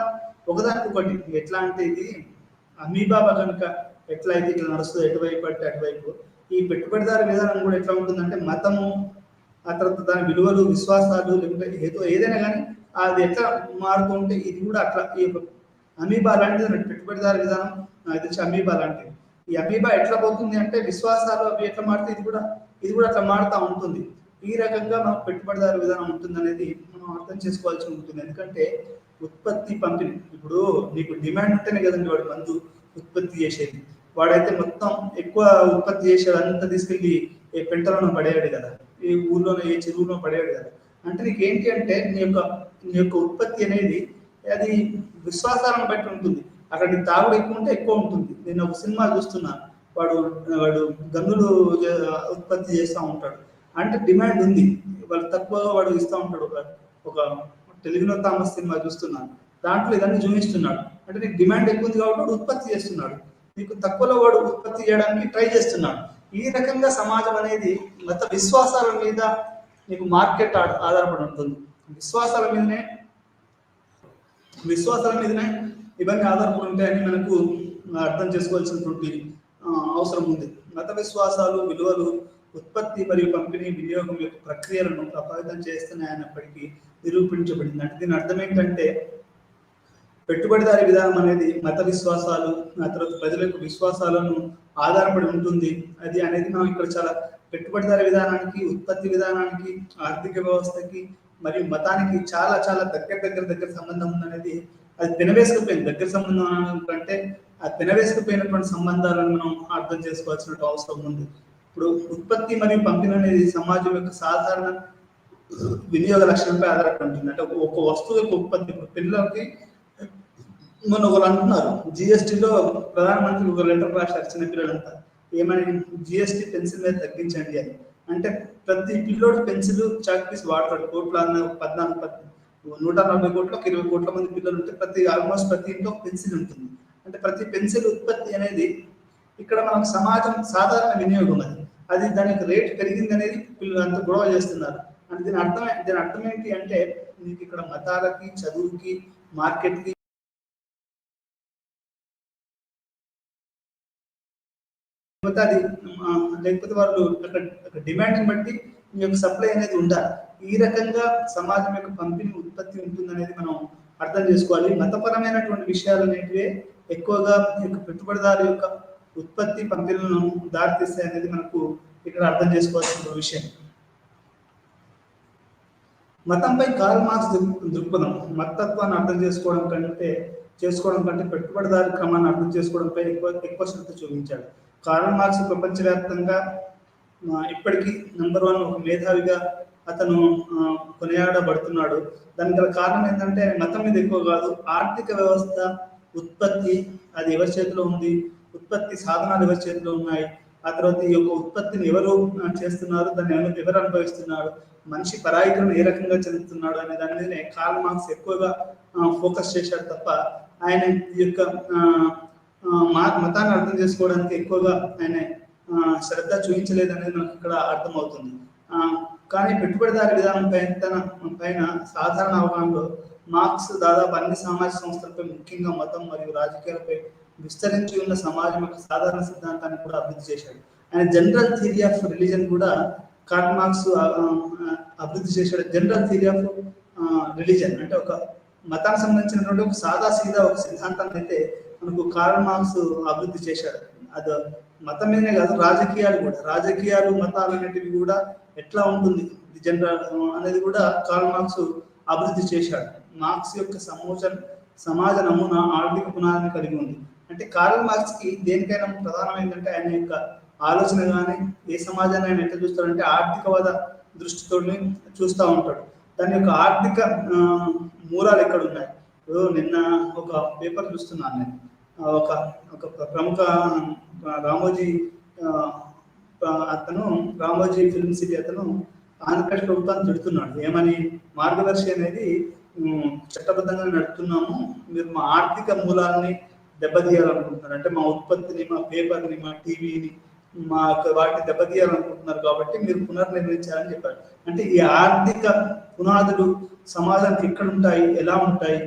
ఒకదానికొకటి ఎట్లా అంటే, ఇది అమీబాబా కనుక ఎట్లా అయితే ఇట్లా నడుస్తుంది, ఎటువైపు అంటే అటువైపు, ఈ పెట్టుబడిదారు విధానం కూడా ఎట్లా ఉంటుందంటే, మతము, ఆ తర్వాత దాని విలువలు, విశ్వాసాలు, లేకపోతే ఏదైనా కానీ అది ఎట్లా మారుతూ ఉంటే ఇది కూడా అట్లా ఈ అమీబా లాంటిది అన్నట్టు. పెట్టుబడిదారు విధానం నాకు తెలిసి అమీబా లాంటిది. ఈ అమీబా ఎట్లా పోతుంది అంటే, విశ్వాసాలు అవి ఎట్లా మారితే ఇది కూడా అట్లా మారుతూ ఉంటుంది. ఈ రకంగా మనకు పెట్టుబడిదారు విధానం ఉంటుంది అనేది మనం అర్థం చేసుకోవాల్సి ఉంటుంది. ఎందుకంటే ఉత్పత్తి, పంపిణీ, ఇప్పుడు నీకు డిమాండ్ ఉంటేనే కదండి వాడు మందు ఉత్పత్తి చేసేది. వాడైతే మొత్తం ఎక్కువ ఉత్పత్తి చేసేది అంతా తీసుకెళ్ళి ఏ పెంటలోనో పడేయాడు కదా, ఏ ఊర్లోనో ఏ చెరువులో పడేయాడు కదా. అంటే నీకు ఏంటి అంటే, నీ యొక్క ఉత్పత్తి అనేది అది విశ్వాసాలను బట్టి ఉంటుంది. అక్కడ నీ తాగుడు ఎక్కువ ఉంటే ఎక్కువ ఉంటుంది. నేను ఒక సినిమా చూస్తున్నా, వాడు గన్నులు ఉత్పత్తి చేస్తూ ఉంటాడు. అంటే డిమాండ్ ఉంది, వాళ్ళు తక్కువగా వాడు ఇస్తూ ఉంటాడు. ఒక తెలుగులో థామస్ సినిమా చూస్తున్నాను, దాంట్లో ఇదన్నీ చూపిస్తున్నాడు. అంటే నీకు డిమాండ్ ఎక్కువ ఉంది కాబట్టి వాడు ఉత్పత్తి చేస్తున్నాడు, నీకు తక్కువలో వాడు ఉత్పత్తి చేయడానికి ట్రై చేస్తున్నాడు. ఈ రకంగా సమాజం అనేది మత విశ్వాసాల మీద నీకు మార్కెట్ ఆధారపడి ఉంటుంది. విశ్వాసాల మీదనే ఇవన్నీ ఆధారపడి ఉంటాయని మనకు అర్థం చేసుకోవాల్సినటువంటి అవసరం ఉంది. మత విశ్వాసాలు, విలువలు ఉత్పత్తి మరియు పంపిణీ, వినియోగం యొక్క ప్రక్రియలను ప్రభావితం చేస్తున్నాయన్నప్పటికీ నిరూపించబడింది. అంటే దీని అర్థం ఏంటంటే, పెట్టుబడిదారి విధానం అనేది మత విశ్వాసాలు, ఆ తర్వాత ప్రజల యొక్క విశ్వాసాలను ఆధారపడి ఉంటుంది. అది అనేది మనం ఇక్కడ చాలా పెట్టుబడిదారి విధానానికి, ఉత్పత్తి విధానానికి, ఆర్థిక వ్యవస్థకి మరియు మతానికి చాలా చాలా దగ్గర సంబంధం ఉందనేది అది పెనవేసుకుపోయింది. దగ్గర సంబంధం కంటే ఆ పెనవేసుకుపోయినటువంటి సంబంధాలను మనం అర్థం చేసుకోవాల్సిన అవసరం ఉంది. ఇప్పుడు ఉత్పత్తి మరియు పంపిణీ అనేది సమాజం యొక్క సాధారణ వినియోగ లక్షణంపై ఆధారపడి ఉంటుంది. అంటే ఒక వస్తువు యొక్క ఉత్పత్తి, ఇప్పుడు పిల్లలకి మొన్న ఒకరు అంటున్నారు జిఎస్టీలో ప్రధానమంత్రి ఒక లెటర్ రాశారు చిన్న పిల్లలంతా, ఏమని, జిఎస్టీ పెన్సిల్ మీద తగ్గించండి అని. అంటే ప్రతి పిల్లోడు పెన్సిల్ చాక్ పీస్ వాడతాడు. 140 కోట్ల 20 కోట్ల మంది పిల్లలు ఉంటే ఆల్మోస్ట్ ప్రతి ఇంట్లో పెన్సిల్ ఉంటుంది. అంటే ప్రతి పెన్సిల్ ఉత్పత్తి అనేది ఇక్కడ మనం సమాజం సాధారణ వినియోగం అది దానికి రేట్ పెరిగింది అనేది పిల్లలు అంత గొడవ చేస్తున్నారు. అంటే దీని అర్థం ఏంటి అంటే, మీకు ఇక్కడ మతాలకి, చదువుకి, మార్కెట్కి అది లేకపోతే వాళ్ళు అక్కడ డిమాండ్ని బట్టి మీ యొక్క సప్లై అనేది ఉండాలి. ఈ రకంగా సమాజం యొక్క పంపిణీ ఉత్పత్తి ఉంటుందనేది మనం అర్థం చేసుకోవాలి. మతపరమైనటువంటి విషయాలు అనేటివే ఎక్కువగా పెట్టుబడిదారు యొక్క ఉత్పత్తి పంపిణీలను దారితీస్తాయి అనేది మనకు ఇక్కడ అర్థం చేసుకోవాల్సిన విషయం. మతంపై కార్ల్ మార్క్స్ దృక్పథం మతత్వాన్ని అర్థం చేసుకోవడం కంటే పెట్టుబడిదారు క్రమాన్ని అర్థం చేసుకోవడంపై ఎక్కువ శ్రద్ధ చూపించాడు. కార్ల్ మార్క్స్ ప్రపంచవ్యాప్తంగా ఇప్పటికీ నంబర్ 1 ఒక మేధావిగా అతను కొనియాడబడుతున్నాడు. దానికి గల కారణం ఏంటంటే మతం మీద ఎక్కువ కాదు, ఆర్థిక వ్యవస్థ, ఉత్పత్తి అది ఎవరి చేతిలో ఉంది, ఉత్పత్తి సాధనాలు ఎవరి చేతిలో ఉన్నాయి, ఆ తర్వాత ఈ యొక్క ఉత్పత్తిని ఎవరు చేస్తున్నారు, దాన్ని ఎవరు అనుభవిస్తున్నారు, మనిషి పరాయికరణ ఏ రకంగా చెందుతున్నాడు అనే దాని మీదనే కార్ల్ మార్క్స్ ఎక్కువగా ఫోకస్ చేశాడు తప్ప ఆయన ఈ యొక్క మతాన్ని అర్థం చేసుకోవడానికి ఎక్కువగా ఆయన శ్రద్ధ చూపించలేదు అనేది మనకు ఇక్కడ అర్థమవుతుంది. కానీ పెట్టుబడిదారి విధానం పైన సాధారణ అవగాహనలో మార్క్స్ దాదాపు అన్ని సామాజిక సంస్థలపై, ముఖ్యంగా మతం మరియు రాజకీయాలపై విస్తరించి ఉన్న సమాజం యొక్క సాధారణ సిద్ధాంతాన్ని కూడా అభివృద్ధి చేశాడు. ఆయన జనరల్ థియరీ ఆఫ్ రిలీజన్ కూడా కార్ల్ మార్క్స్ అభివృద్ధి చేశాడు. జనరల్ థియరీ ఆఫ్ రిలీజన్ అంటే ఒక మతానికి సంబంధించినటువంటి ఒక సాదా సీదా ఒక సిద్ధాంతాన్ని అయితే మనకు కార్ల్ మార్క్స్ అభివృద్ధి చేశాడు. అది మతం మీదనే కాదు, రాజకీయాలు మతాలు అనేటివి కూడా ఎట్లా ఉంటుంది జనరల్ అనేది కూడా కార్ల్ మార్క్స్ అభివృద్ధి చేశాడు. మార్క్స్ యొక్క సమాజ నమూనా ఆర్థిక పునాదిని కలిగి ఉంది. అంటే కార్ల్ మార్క్స్ కి దేనికైనా ప్రధానమైందంటే ఆయన యొక్క ఆలోచన కానీ ఏ సమాజాన్ని ఆయన ఎట్లా చూస్తాడంటే ఆర్థికవాద దృష్టితో చూస్తూ ఉంటాడు. దాని యొక్క ఆర్థిక మూలాలు ఎక్కడ ఉన్నాయి. నిన్న ఒక పేపర్ చూస్తున్నాను నేను, ఒక ప్రముఖ రామోజీ ఫిల్మ్ సిటీ అతను ఆంధ్రప్రదేశ్ ప్రభుత్వాన్ని తిడుతున్నాడు. ఏమని, మార్గదర్శి అనేది చట్టబద్ధంగా నడుపుతున్నాము, మీరు మా ఆర్థిక మూలాలని దెబ్బతీయాలనుకుంటున్నారు, అంటే మా ఉత్పత్తిని, మా పేపర్ని, మా టీవీని, వాటిని దెబ్బతీయాలనుకుంటున్నారు కాబట్టి మీరు పునర్నిర్మించాలని చెప్పారు. అంటే ఈ ఆర్థిక పునాదులు సమాజానికి ఎక్కడ ఉంటాయి, ఎలా ఉంటాయి,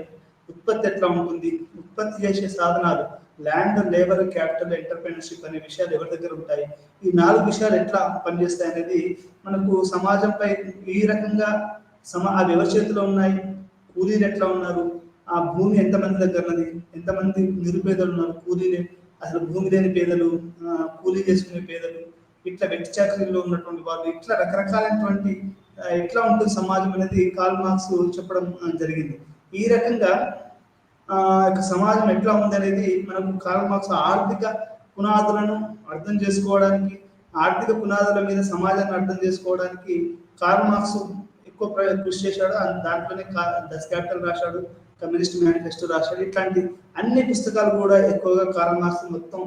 ఉత్పత్తి ఎట్లా ఉంటుంది, ఉత్పత్తి చేసే సాధనాలు, ల్యాండ్, లేబర్, క్యాపిటల్, ఎంటర్ప్రెన్యూర్షిప్ అనే విషయాలు ఎవరి దగ్గర ఉంటాయి, ఈ 4 విషయాలు ఎట్లా పనిచేస్తాయి అనేది మనకు సమాజంపై ఈ రకంగా అవి ఎవరి చేతిలో ఉన్నాయి, కూలీలు ఎట్లా ఉన్నారు, ఆ భూమి ఎంతమంది దగ్గర ఉన్నది, ఎంతమంది నిరుపేదలు ఉన్నారు, అసలు భూమి లేని పేదలు, కూలీ చేసుకునే పేదలు, ఇట్లా వెట్టి చాకరీలో ఉన్నటువంటి వాళ్ళు, ఇట్లా రకరకాలైనటువంటి ఎట్లా ఉంటుంది సమాజం అనేది కార్ల్ మార్క్స్ చెప్పడం జరిగింది. ఈ రకంగా సమాజం ఎట్లా ఉంది అనేది మనకు కార్ల్ మార్క్స్ ఆర్థిక పునాదులను అర్థం చేసుకోవడానికి, ఆర్థిక పునాదుల మీద సమాజాన్ని అర్థం చేసుకోవడానికి కార్ల్ మార్క్స్ ఎక్కువ కృషి చేశాడు. దాంట్లోనే డస్ క్యాపిటల్ రాశాడు, కమ్యూనిస్ట్ మేనిఫెస్టో రాశాడు. ఇట్లాంటి అన్ని పుస్తకాలు కూడా ఎక్కువగా కార్ల్ మార్క్స్ మొత్తం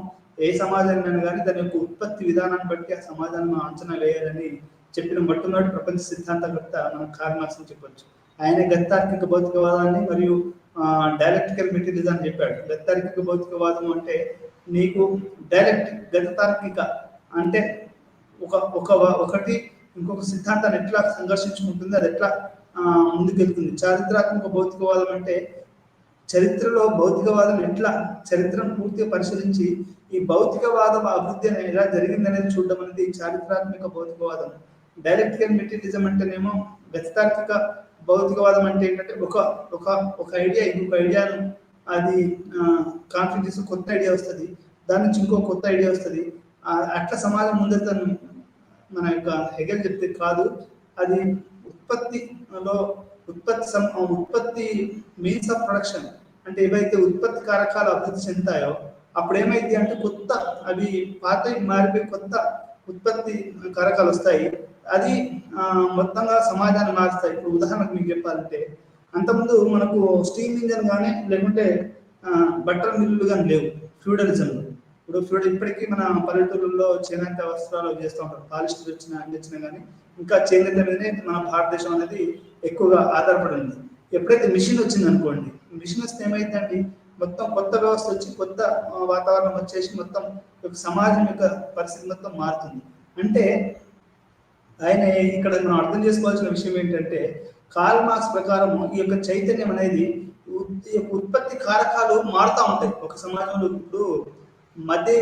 ఏ సమాజాన్ని కానీ దాని యొక్క ఉత్పత్తి విధానాన్ని బట్టి ఆ సమాజాన్ని మనం అంచనా వేయాలని చెప్పిన మొట్టమొదటి ప్రపంచ సిద్ధాంతకర్త మనం కార్ల్ మార్క్స్ అని చెప్పొచ్చు. ఆయన గతార్కిక భౌతికవాదాన్ని మరియు డైలెక్టికల్ మెటీరియలిజం అని చెప్పాడు. గతార్కిక భౌతికవాదం అంటే నీకు గతార్కిక అంటే ఒకటి ఇంకొక సిద్ధాంతాన్ని ఎట్లా సంఘర్షించుకుంటుంది, అది ఎట్లా ముందుకెళ్తుంది. చారిత్రాత్మక భౌతికవాదం అంటే చరిత్రలో భౌతికవాదం ఎట్లా చరిత్రను పూర్తిగా పరిశీలించి ఈ భౌతికవాదం అభివృద్ధి ఎలా జరిగిందనేది చూడడం అనేది చారిత్రాత్మక భౌతికవాదం. డైలెక్టికల్ మెటీరియలిజం అంటేనేమో గతార్కిక భౌతికవాదం అంటే ఏంటంటే ఒక ఐడియా ఇంకొక ఐడియాను అది కాన్ఫ్లిక్ట్ చేసి కొత్త ఐడియా వస్తుంది, దాని నుంచి ఇంకో కొత్త ఐడియా వస్తుంది. అట్లా సమాజం ముందర మన యొక్క హెగెల్ చెప్తే కాదు, అది ఉత్పత్తి మీన్స్ ఆఫ్ ప్రొడక్షన్ అంటే ఏవైతే ఉత్పత్తి కారకాలు అభివృద్ధి చెందుతాయో అప్పుడు ఏమైంది అంటే కొత్త అవి పాత మారిపోయి కొత్త ఉత్పత్తి కారకాలు వస్తాయి. అది మొత్తంగా సమాజాన్ని మారుస్తాయి. ఇప్పుడు ఉదాహరణకు మీకు చెప్పాలంటే, అంతకుముందు మనకు స్టీమ్ ఇంజన్ కానీ లేకుంటే బట్టల మిల్లులు కానీ లేవు ఫ్యూడలిజంలో. ఇప్పుడు ఇప్పటికీ మన పల్లెటూరులో చేనేత వస్త్రాలు చేస్తూ ఉంటారు. పాలిస్టర్ అందించినా కానీ ఇంకా చేనేత మీదనే మన భారతదేశం అనేది ఎక్కువగా ఆధారపడి ఉంది. ఎప్పుడైతే మిషన్ వచ్చింది అనుకోండి, మిషన్ వస్తే ఏమైందండి, మొత్తం కొత్త వ్యవస్థ వచ్చి కొత్త వాతావరణం వచ్చేసి మొత్తం సమాజం యొక్క పరిస్థితి మొత్తం మారుతుంది. అంటే ఆయన ఇక్కడ మనం అర్థం చేసుకోవాల్సిన విషయం ఏంటంటే, కార్ల్ మార్క్స్ ప్రకారం ఈ యొక్క చైతన్యం అనేది ఉత్పత్తి కారకాలు మారుతూ ఉంటాయి ఒక సమాజంలో. ఇప్పుడు మధ్య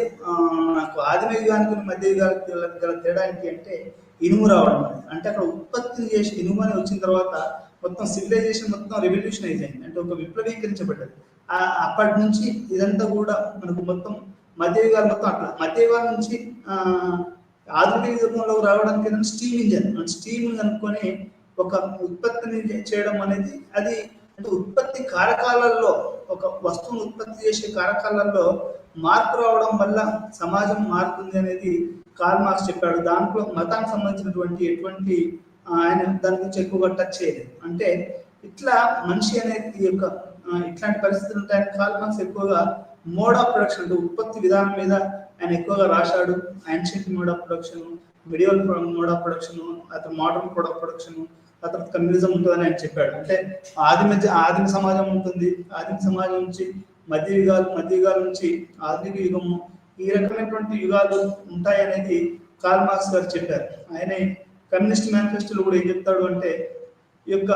నాకు ఆదిమ యుగానికి మధ్య యుగానికి గల తేడా ఏంటి అంటే ఇనుము రావడం. అంటే అక్కడ ఉత్పత్తి చేసి ఇనుము అని వచ్చిన తర్వాత మొత్తం సివిలైజేషన్ మొత్తం రెవల్యూషనైజ్ అయింది, అంటే ఒక విప్లవీకరించబడ్డది. అప్పటి నుంచి ఇదంతా కూడా మనకు మొత్తం మధ్య యుగాలు మొత్తం అట్లా మధ్య యుగాల నుంచి ఆధునిక యుగంలో రావడానికి స్టీమ్ కనుక్కొని ఒక ఉత్పత్తిని చేయడం అనేది, అది అంటే ఉత్పత్తి కారకాలలో ఒక వస్తువును ఉత్పత్తి చేసే కారకాలలో మార్పు రావడం వల్ల సమాజం మారుతుంది అనేది కార్ల్ మార్క్స్ చెప్పాడు. దాంట్లో మతానికి సంబంధించినటువంటి ఎటువంటి ఆయన దాని గురించి ఎక్కువగా టచ్ చేయలేదు. అంటే ఇట్లా మనిషి అనేది యొక్క ఇట్లాంటి పరిస్థితులు ఉంటాయని కార్ల్ మార్క్స్ ఎక్కువగా మోడ్ ఆఫ్ ప్రొడక్షన్ అంటే ఉత్పత్తి విధానం మీద ఆయన ఎక్కువగా రాశాడు. Ancient mode of production, medieval mode of production, అతను మోడర్న్ మోడ్ ఆఫ్ ప్రొడక్షన్, అతను కమ్యూనిజం ఉంటుందని ఆయన చెప్పాడు. అంటే ఆదిమ సమాజం ఉంటుంది, ఆదిమ సమాజం నుంచి మధ్య యుగాల నుంచి ఆధునిక యుగము, ఈ రకమైనటువంటి యుగాలు ఉంటాయి అనేది కార్ల్ మార్క్స్ గారు చెప్పారు. ఆయన కమ్యూనిస్ట్ మేనిఫెస్టోలో కూడా ఏం చెప్తాడు అంటే, ఈ యొక్క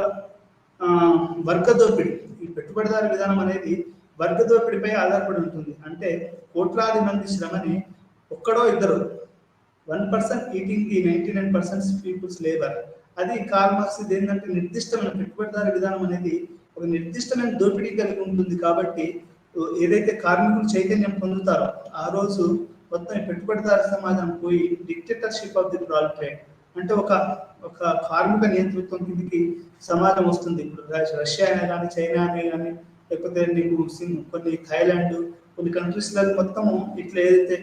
వర్గ దోపిడీ, ఈ పెట్టుబడిదారి విధానం అనేది వర్గ దోపిడీపై ఆధారపడి ఉంటుంది. అంటే కోట్లాది మంది శ్రమని ఒక్కడో ఇద్దరు 1% ఈటింగ్ ది 99% పీపుల్స్ లేబర్. అది కార్ల్ మార్క్స్ ఏంటంటే నిర్దిష్టమైన పెట్టుబడిదారి విధానం అనేది ఒక నిర్దిష్టమైన దోపిడీ కలిగి ఉంటుంది. కాబట్టి ఏదైతే కార్మికులు చైతన్యం పొందుతారో ఆ రోజు మొత్తం పెట్టుబడిదారి సమాజం పోయి డిక్టేటర్షిప్ ఆఫ్ ది ప్రాలెటేరియట్ అంటే ఒక కార్మిక నియంతృత్వం కిందికి సమాజం వస్తుంది. ఇప్పుడు రష్యా అయినా కానీ, చైనా అనే కానీ, లేకపోతే నీకు కొన్ని థాయిలాండ్, కొన్ని కంట్రీస్లలో మొత్తము ఇట్లా ఏదైతే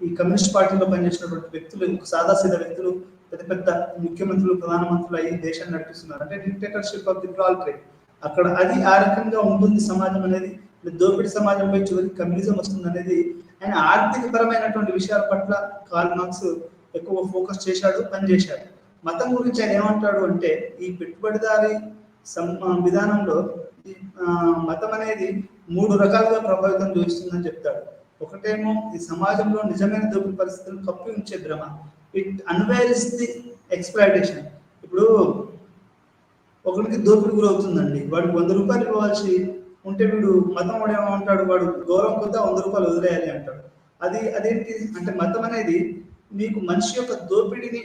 ఈ కమ్యూనిస్ట్ పార్టీలో పనిచేసినటువంటి వ్యక్తులు, సాదాసీదా వ్యక్తులు, పెద్ద పెద్ద ముఖ్యమంత్రులు, ప్రధానమంత్రులు అయ్యి దేశాన్ని నడిపిస్తున్నారు. అంటే డిక్టేటర్షిప్ ఆఫ్ ది ప్రాలెటేరియట్ అక్కడ అది ఆ రకంగా ఉంటుంది సమాజం అనేది. దోపిడీ సమాజంపై చివరికి కమ్యూనిజం వస్తుంది అనేది ఆయన ఆర్థిక పరమైనటువంటి విషయాల పట్ల కార్ల్ మార్క్స్ ఎక్కువ ఫోకస్ చేశాడు, పనిచేశాడు. మతం గురించి ఆయన ఏమంటాడు అంటే, ఈ పెట్టుబడిదారి విధానంలో మతం అనేది 3 రకాలుగా ప్రభావితం చూస్తుందని చెప్తాడు. ఒకటేమో ఈ సమాజంలో నిజమైన దోపిడీ పరిస్థితులను కప్పి ఉంచే భ్రమ, ఇట్ అన్వైల్స్ ది ఎక్స్‌ప్లాయిటేషన్. ఇప్పుడు ఒకరికి దోపిడీ గురవుతుందండి, వాడికి 100 రూపాయలు ఇవ్వాల్సి ఉంటే వీడు మతం వాడు ఏమంటాడు, వాడు గౌరవం కొద్దా 100 రూపాయలు వదిలేయాలి అంటాడు. అదేంటి అంటే మతం అనేది మీకు మనిషి యొక్క దోపిడీని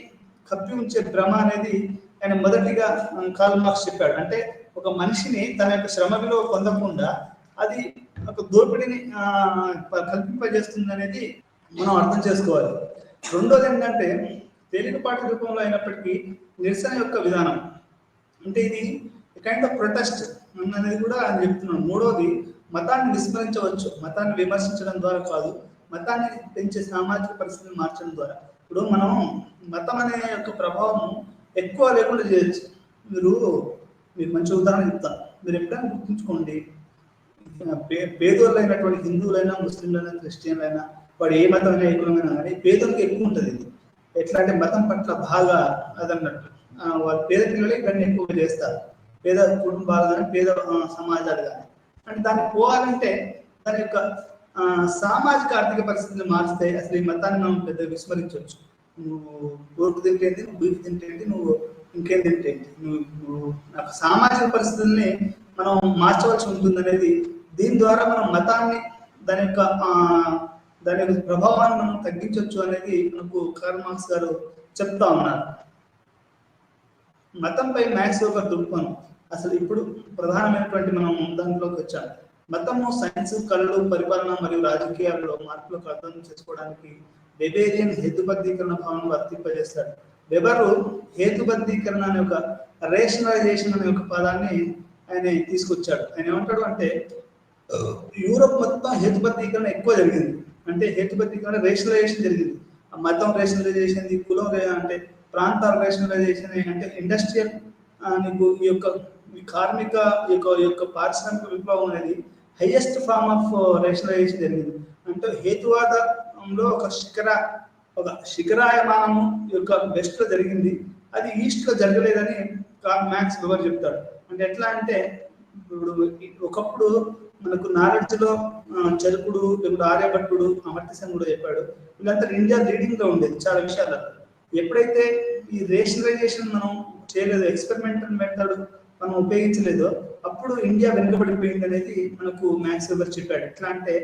కప్పి ఉంచే భ్రమ అనేది ఆయన మొదటిగా కార్ల్ మార్క్స్ చెప్పాడు. అంటే ఒక మనిషిని తన యొక్క శ్రమ విలువ పొందకుండా అది ఒక దోపిడీని కల్పింపజేస్తుంది అనేది మనం అర్థం చేసుకోవాలి. రెండోది ఏంటంటే తేలికపాటి రూపంలో అయినప్పటికీ నిరసన యొక్క విధానం, అంటే ఇది కైండ్ ఆఫ్ ప్రొటెస్ట్ అనేది కూడా ఆయన చెప్తున్నాడు. మూడోది మతాన్ని విస్మరించవచ్చు, మతాన్ని విమర్శించడం ద్వారా కాదు, మతాన్ని పెంచే సామాజిక పరిస్థితిని మార్చడం ద్వారా. ఇప్పుడు మనం మతం అనే యొక్క ప్రభావం ఎక్కువ లేకుండా చేయొచ్చు. మీకు మంచి ఉదాహరణ చెప్తాను. మీరు ఎప్పుడైనా గుర్తుంచుకోండి, పేదోళ్ళైనటువంటి హిందువులైనా, ముస్లింలైనా, క్రిస్టియన్లైనా, వాడు ఏ మతమైనా ఏ కులమైనా కానీ పేదోళ్ళకి ఎక్కువ ఉంటుంది. ఎట్లా అంటే మతం పట్ల బాగా అదన్నట్టు వాళ్ళు పేద పిల్లలు ఇవన్నీ ఎక్కువగా చేస్తారు, పేద కుటుంబాలు కానీ, పేద సమాజాలు కానీ. అంటే దానికి పోవాలంటే దాని యొక్క సామాజిక ఆర్థిక పరిస్థితిని మారిస్తే అసలు ఈ మతాన్ని మనం పెద్ద విస్మరించవచ్చు. నువ్వు కోరుకు తింటేంటి, నువ్వు బీఫ్ తింటేంటి, నువ్వు ఇంకేం తింటేంటి, నువ్వు నాకు సామాజిక పరిస్థితుల్ని మనం మార్చవలసి ఉంటుంది అనేది. దీని ద్వారా మనం మతాన్ని దాని యొక్క ప్రభావాన్ని మనం తగ్గించవచ్చు అనేది మనకు కార్ల్ మార్క్స్ గారు చెప్తా ఉన్నారు. మతంపై మ్యాక్స్ ఒక దృక్పథం. అసలు ఇప్పుడు ప్రధానమైనటువంటి మనం దాంట్లోకి వచ్చాం. మతము సైన్స్, కళలు, పరిపాలన మరియు రాజకీయాల్లో మార్పులకు అర్థం చేసుకోవడానికి వెబేరియన్ హేతుబద్ధీకరణ భావనను వర్తింపజేస్తాడు. వెబరు హేతుబద్ధీకరణ అనే ఒక రేషనలైజేషన్ అనే ఒక పదాన్ని ఆయన తీసుకొచ్చాడు. ఆయన ఏమంటాడు అంటే, యూరోప్ మొత్తం హేతుబద్ధీకరణ ఎక్కువ జరిగింది. అంటే హేతుబద్ధీకరణ రేషనలైజేషన్ జరిగింది. మతం రేషనలైజేషన్, కులం అంటే ప్రాంతాల రేషనలైజేషన్, అంటే ఇండస్ట్రియల్ నీకు ఈ కార్మిక యొక్క పారిశ్రామిక విప్లవం అనేది హైయెస్ట్ ఫార్మ్ ఆఫ్ రేషనలైజేషన్ జరిగింది. అంటే హేతువాదంలో ఒక శిఖరాయమానము యొక్క వెస్ట్ లో జరిగింది, అది ఈస్ట్ లో జరగలేదని మ్యాక్స్ వెబర్ చెప్తాడు. అంటే ఎట్లా అంటే ఇప్పుడు ఒకప్పుడు మనకు నాలెడ్జ్ లో చరుకుడు, లేకపోతే ఆర్యభట్టుడు, అమర్త్యసేన్ కూడా చెప్పాడు, వీళ్ళంతా ఇండియా లీడింగ్ లో ఉండేది చాలా విషయాల్లో. ఎప్పుడైతే ఈ రేషనలైజేషన్ మనం చేయలేదు, ఎక్స్పెరిమెంటల్ మెథడ్ మనం ఉపయోగించలేదో, అప్పుడు ఇండియా వెనుకబడిపోయింది అనేది మనకు మ్యాక్స్ వెబర్ చెప్పాడు. ఎట్లా అంటే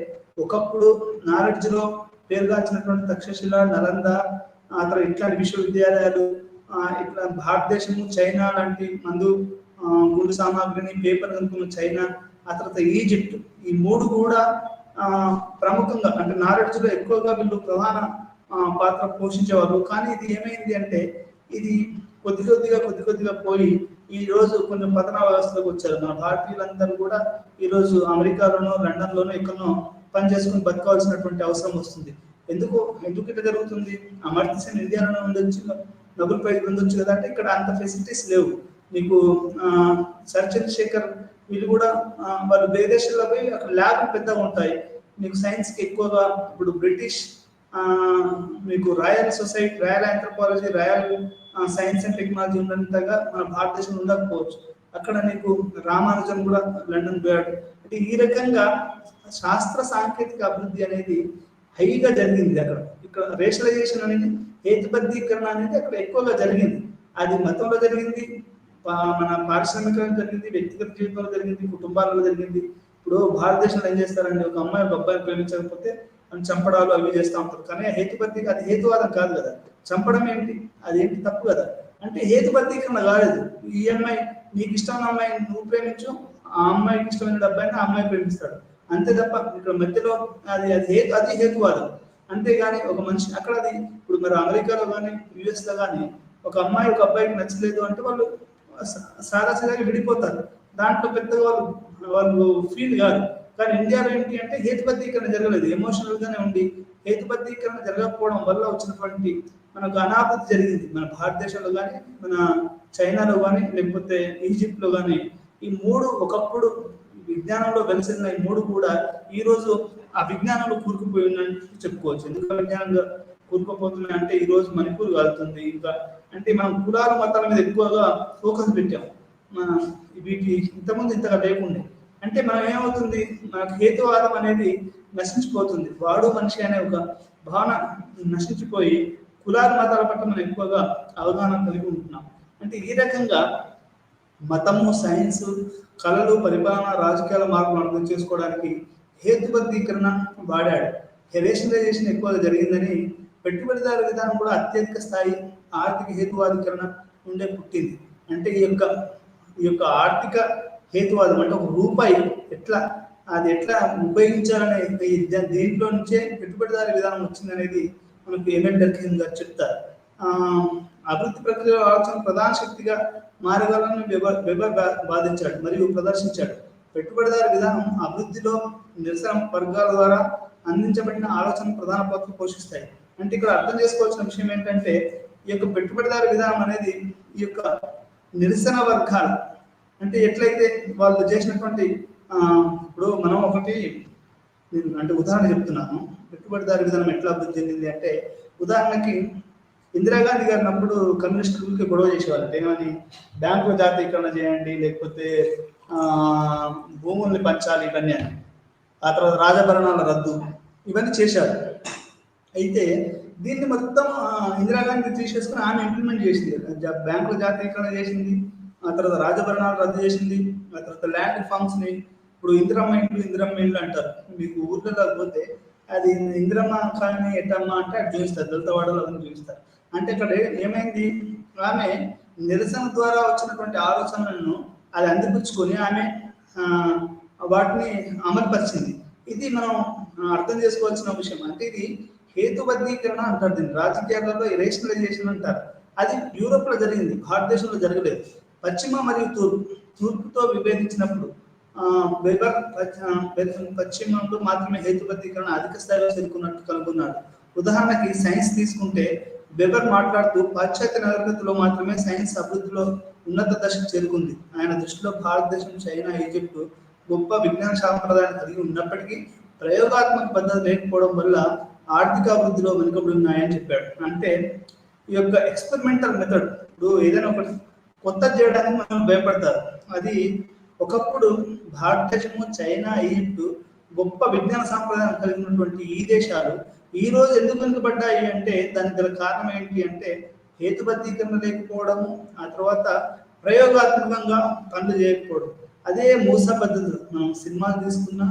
ఒకప్పుడు నాలెడ్జ్ లో పేరుగాంచినటువంటి తక్షశిల, నలంద, ఆ తర్వాత ఇట్లాంటి విశ్వవిద్యాలయాలు, ఇట్లా భారతదేశము, చైనా లాంటి మందు గుండు సామాగ్రిని, పేపర్ కనుక్కున్న చైనా, ఆ తర్వాత ఈజిప్ట్, ఈ మూడు కూడా ప్రముఖంగా అంటే నాలెడ్జ్ లో ఎక్కువగా వీళ్ళు ప్రధాన పాత్ర పోషించేవారు. కానీ ఇది ఏమైంది అంటే ఇది కొద్ది కొద్దిగా పోయి ఈ రోజు కొంచెం పతన వ్యవస్థలోకి వచ్చారు. మన భారతీయులందరూ కూడా ఈ రోజు అమెరికాలోనో, లండన్ లోనో, ఎక్కడనో పని చేసుకుని బతకవలసినటువంటి అవసరం వస్తుంది. ఎందుకు ఇట్లా జరుగుతుంది? అమర్త్యసేన్ ఇండియాలోనే ఉండొచ్చు, నోబెల్ ప్రైజ్ పొందొచ్చు కదా, అంటే ఇక్కడ అంత ఫెసిలిటీస్ లేవు. మీకు సర్ చంద్రశేఖర్ వీళ్ళు కూడా వాళ్ళు విదేశాల్లో పోయి అక్కడ ల్యాబ్లు పెద్దగా ఉంటాయి. మీకు సైన్స్కి ఎక్కువగా ఇప్పుడు బ్రిటిష్ మీకు royal society, royal anthropology, royal science and technology ఉన్నంతగా మన భారతదేశంలో ఉండకపోవచ్చు. అక్కడ నీకు రామానుజన్ కూడా లండన్ పోయాడు. అంటే ఈ రకంగా శాస్త్ర సాంకేతిక అభివృద్ధి అనేది హైగా జరిగింది అక్కడ. ఇక్కడ రేషనలైజేషన్ అనేది, హేతుబద్ధీకరణ అనేది అక్కడ ఎక్కువగా జరిగింది. అది మతంలో జరిగింది, మన పారిశ్రామికంలో జరిగింది, వ్యక్తిగత జీవితంలో జరిగింది, కుటుంబాలలో జరిగింది. ఇప్పుడు భారతదేశంలో ఏం చేస్తారండి, ఒక అమ్మాయి ఒక అబ్బాయిని ప్రేమించకపోతే అని చంపడాలు అవి చేస్తూ ఉంటారు. కానీ హేతుబద్ధీకరణ అది హేతువాదం కాదు కదా, చంపడం ఏంటి, అదేంటి తప్పు కదా. అంటే హేతుబద్ధీకరణ కాలేదు. ఈ అమ్మాయి, నీకు ఇష్టమైన అమ్మాయిని నువ్వు ప్రేమించు, ఆ అమ్మాయికి ఇష్టమైన అబ్బాయిని ఆ అమ్మాయి ప్రేమిస్తాడు, అంతే తప్ప ఇక్కడ మధ్యలో అది హేతువాదం. అంతేగాని ఒక మనిషి అక్కడ అది ఇప్పుడు మరి అమెరికాలో కానీ యుఎస్ లో కానీ ఒక అమ్మాయి ఒక అబ్బాయికి నచ్చలేదు అంటే వాళ్ళు సాదాసీదాగా విడిపోతారు, దాంట్లో పెద్దగా వాళ్ళు ఫీల్ కాదు. కానీ ఇండియాలో ఏంటి అంటే హేతుబద్ధీకరణ జరగలేదు, ఎమోషనల్ గానే ఉండి హేతుబద్ధీకరణ జరగకపోవడం వల్ల వచ్చినటువంటి మనకు అనాభివృద్ధి జరిగింది. మన భారతదేశంలో కానీ, మన చైనాలో కానీ, లేకపోతే ఈజిప్ట్ లో కానీ, ఈ మూడు ఒకప్పుడు విజ్ఞానంలో వెలిసిన ఈ మూడు కూడా ఈ రోజు ఆ విజ్ఞానంలో కూరుకుపోయి ఉన్నాయని చెప్పుకోవచ్చు. ఎందుకు విజ్ఞానంగా కూరుకుపోతున్నాయి అంటే ఈ రోజు మణిపూర్ కాలుతుంది. ఇంకా అంటే మనం కులాల మతాల మీద ఎక్కువగా ఫోకస్ పెట్టాం, వీటి ఇంతకుముందు ఇంతగా లేకుండే. అంటే మనం ఏమవుతుంది, మనకు హేతువాదం అనేది నశించిపోతుంది, వాడు మనిషి అనే ఒక భావన నశించిపోయి కులాల మతాల పట్ల మనం ఎక్కువగా అవగాహన కలిగి ఉంటున్నాం. అంటే ఈ రకంగా మతము, సైన్స్, కళలు, పరిపాలన, రాజకీయాల మార్పులు అర్థం చేసుకోవడానికి హేతుబద్ధీకరణ వాడాడు. రేషనలైజేషన్ ఎక్కువగా జరిగిందని, పెట్టుబడిదారు విధానం కూడా అత్యధిక స్థాయి ఆర్థిక హేతువాదీకరణ ఉండే పుట్టింది. అంటే ఈ యొక్క ఆర్థిక హేతువాదం అంటే ఒక రూపాయి ఎట్లా ఉపయోగించాలనే దీంట్లో నుంచే పెట్టుబడిదారు విధానం వచ్చిందనేది మనకు ఎంఎల్ డర్కీమ్ గారు చెప్తారు. అభివృద్ధి ప్రక్రియలో ఆలోచన ప్రధాన శక్తిగా మారగలని వెబర్ బాధించాడు మరియు ప్రదర్శించాడు. పెట్టుబడిదారు విధానం అభివృద్ధిలో నిరసన వర్గాల ద్వారా అందించబడిన ఆలోచన ప్రధాన పాత్ర పోషిస్తాయి. అంటే ఇక్కడ అర్థం చేసుకోవాల్సిన విషయం ఏంటంటే ఈ యొక్క పెట్టుబడిదారు విధానం అనేది ఈ యొక్క నిరసన వర్గాలు అంటే ఎట్లయితే వాళ్ళు చేసినటువంటి ఇప్పుడు మనం ఒకటి అంటే ఉదాహరణ చెప్తున్నాను, పెట్టుబడిదారు విధానం ఎట్లా అభివృద్ధి చెందింది అంటే, ఉదాహరణకి ఇందిరాగాంధీ గారిని అప్పుడు కమ్యూనిస్టులకి గొడవ చేసేవాళ్ళు, ఏమని బ్యాంకుల జాతీయకరణ చేయండి, లేకపోతే భూముల్ని పంచాలి, ఇవన్నీ. ఆ తర్వాత రాజభరణాల రద్దు, ఇవన్నీ చేశారు. అయితే దీన్ని మొత్తం ఇందిరాగాంధీ తీసేసుకుని ఆమె ఇంప్లిమెంట్ చేసింది. బ్యాంకుల జాతీయకరణ చేసింది, ఆ తర్వాత రాజభరణాలు రద్దు చేసింది, ఆ తర్వాత ల్యాండ్ రిఫార్మ్స్ ని, ఇప్పుడు ఇందిరమ్మ ఇల్లు అంటారు, మీకు ఊర్లలో పోతే అది ఇందిరమ్మ కాలనీ ఎట్టమ్మ అంటే అది చూపిస్తారు, దళితవాడలో అని చూపిస్తారు. అంటే ఇక్కడ ఏమైంది, ఆమె నిరసన ద్వారా వచ్చినటువంటి ఆలోచనలను అది అందిపుచ్చుకొని ఆమె వాటిని అమలుపరిచింది. ఇది మనం అర్థం చేసుకోవాల్సిన విషయం. అంటే ఇది హేతుబద్ధీకరణ అంటారు, దీన్ని రాజకీయాలలో రేషనలైజేషన్ అంటారు. అది యూరోప్ లో జరిగింది, భారతదేశంలో జరగలేదు. పశ్చిమ మరియు తూర్పుతో విభేదించినప్పుడు వెబర్ పశ్చిమంలో మాత్రమే హేతుబద్ధీకరణ అధిక స్థాయిలో చేరుకున్నట్టు కనుగొన్నాడు. ఉదాహరణకి సైన్స్ తీసుకుంటే వెబర్ మాట్లాడుతూ పాశ్చాత్య నాగరికతలో మాత్రమే సైన్స్ అభివృద్ధిలో ఉన్నత దశకు చేరుకుంది. ఆయన దృష్టిలో భారతదేశం, చైనా, ఈజిప్టు గొప్ప విజ్ఞాన సాంప్రదాయాన్ని కలిగి ఉన్నప్పటికీ ప్రయోగాత్మక పద్ధతి లేకపోవడం వల్ల ఆర్థిక అభివృద్ధిలో వెనుకబడి ఉన్నాయని చెప్పాడు. అంటే ఈ యొక్క ఎక్స్పెరిమెంటల్ మెథడ్, ఇప్పుడు ఏదైనా ఒకటి కొత్త చేయడానికి మనం భయపడతారు. అది ఒకప్పుడు భారతదేశము, చైనా, ఈజిప్టు గొప్ప విజ్ఞాన సాంప్రదాయం కలిగినటువంటి ఈ దేశాలు ఈ రోజు ఎందుకు వెనుకబడ్డాయి అంటే దానికి గల కారణం ఏంటి అంటే హేతుబద్ధీకరణ లేకపోవడము, ఆ తర్వాత ప్రయోగాత్మకంగా పనులు చేయకపోవడం. అదే మూస పద్ధతులు, మనం సినిమాలు తీసుకున్నా,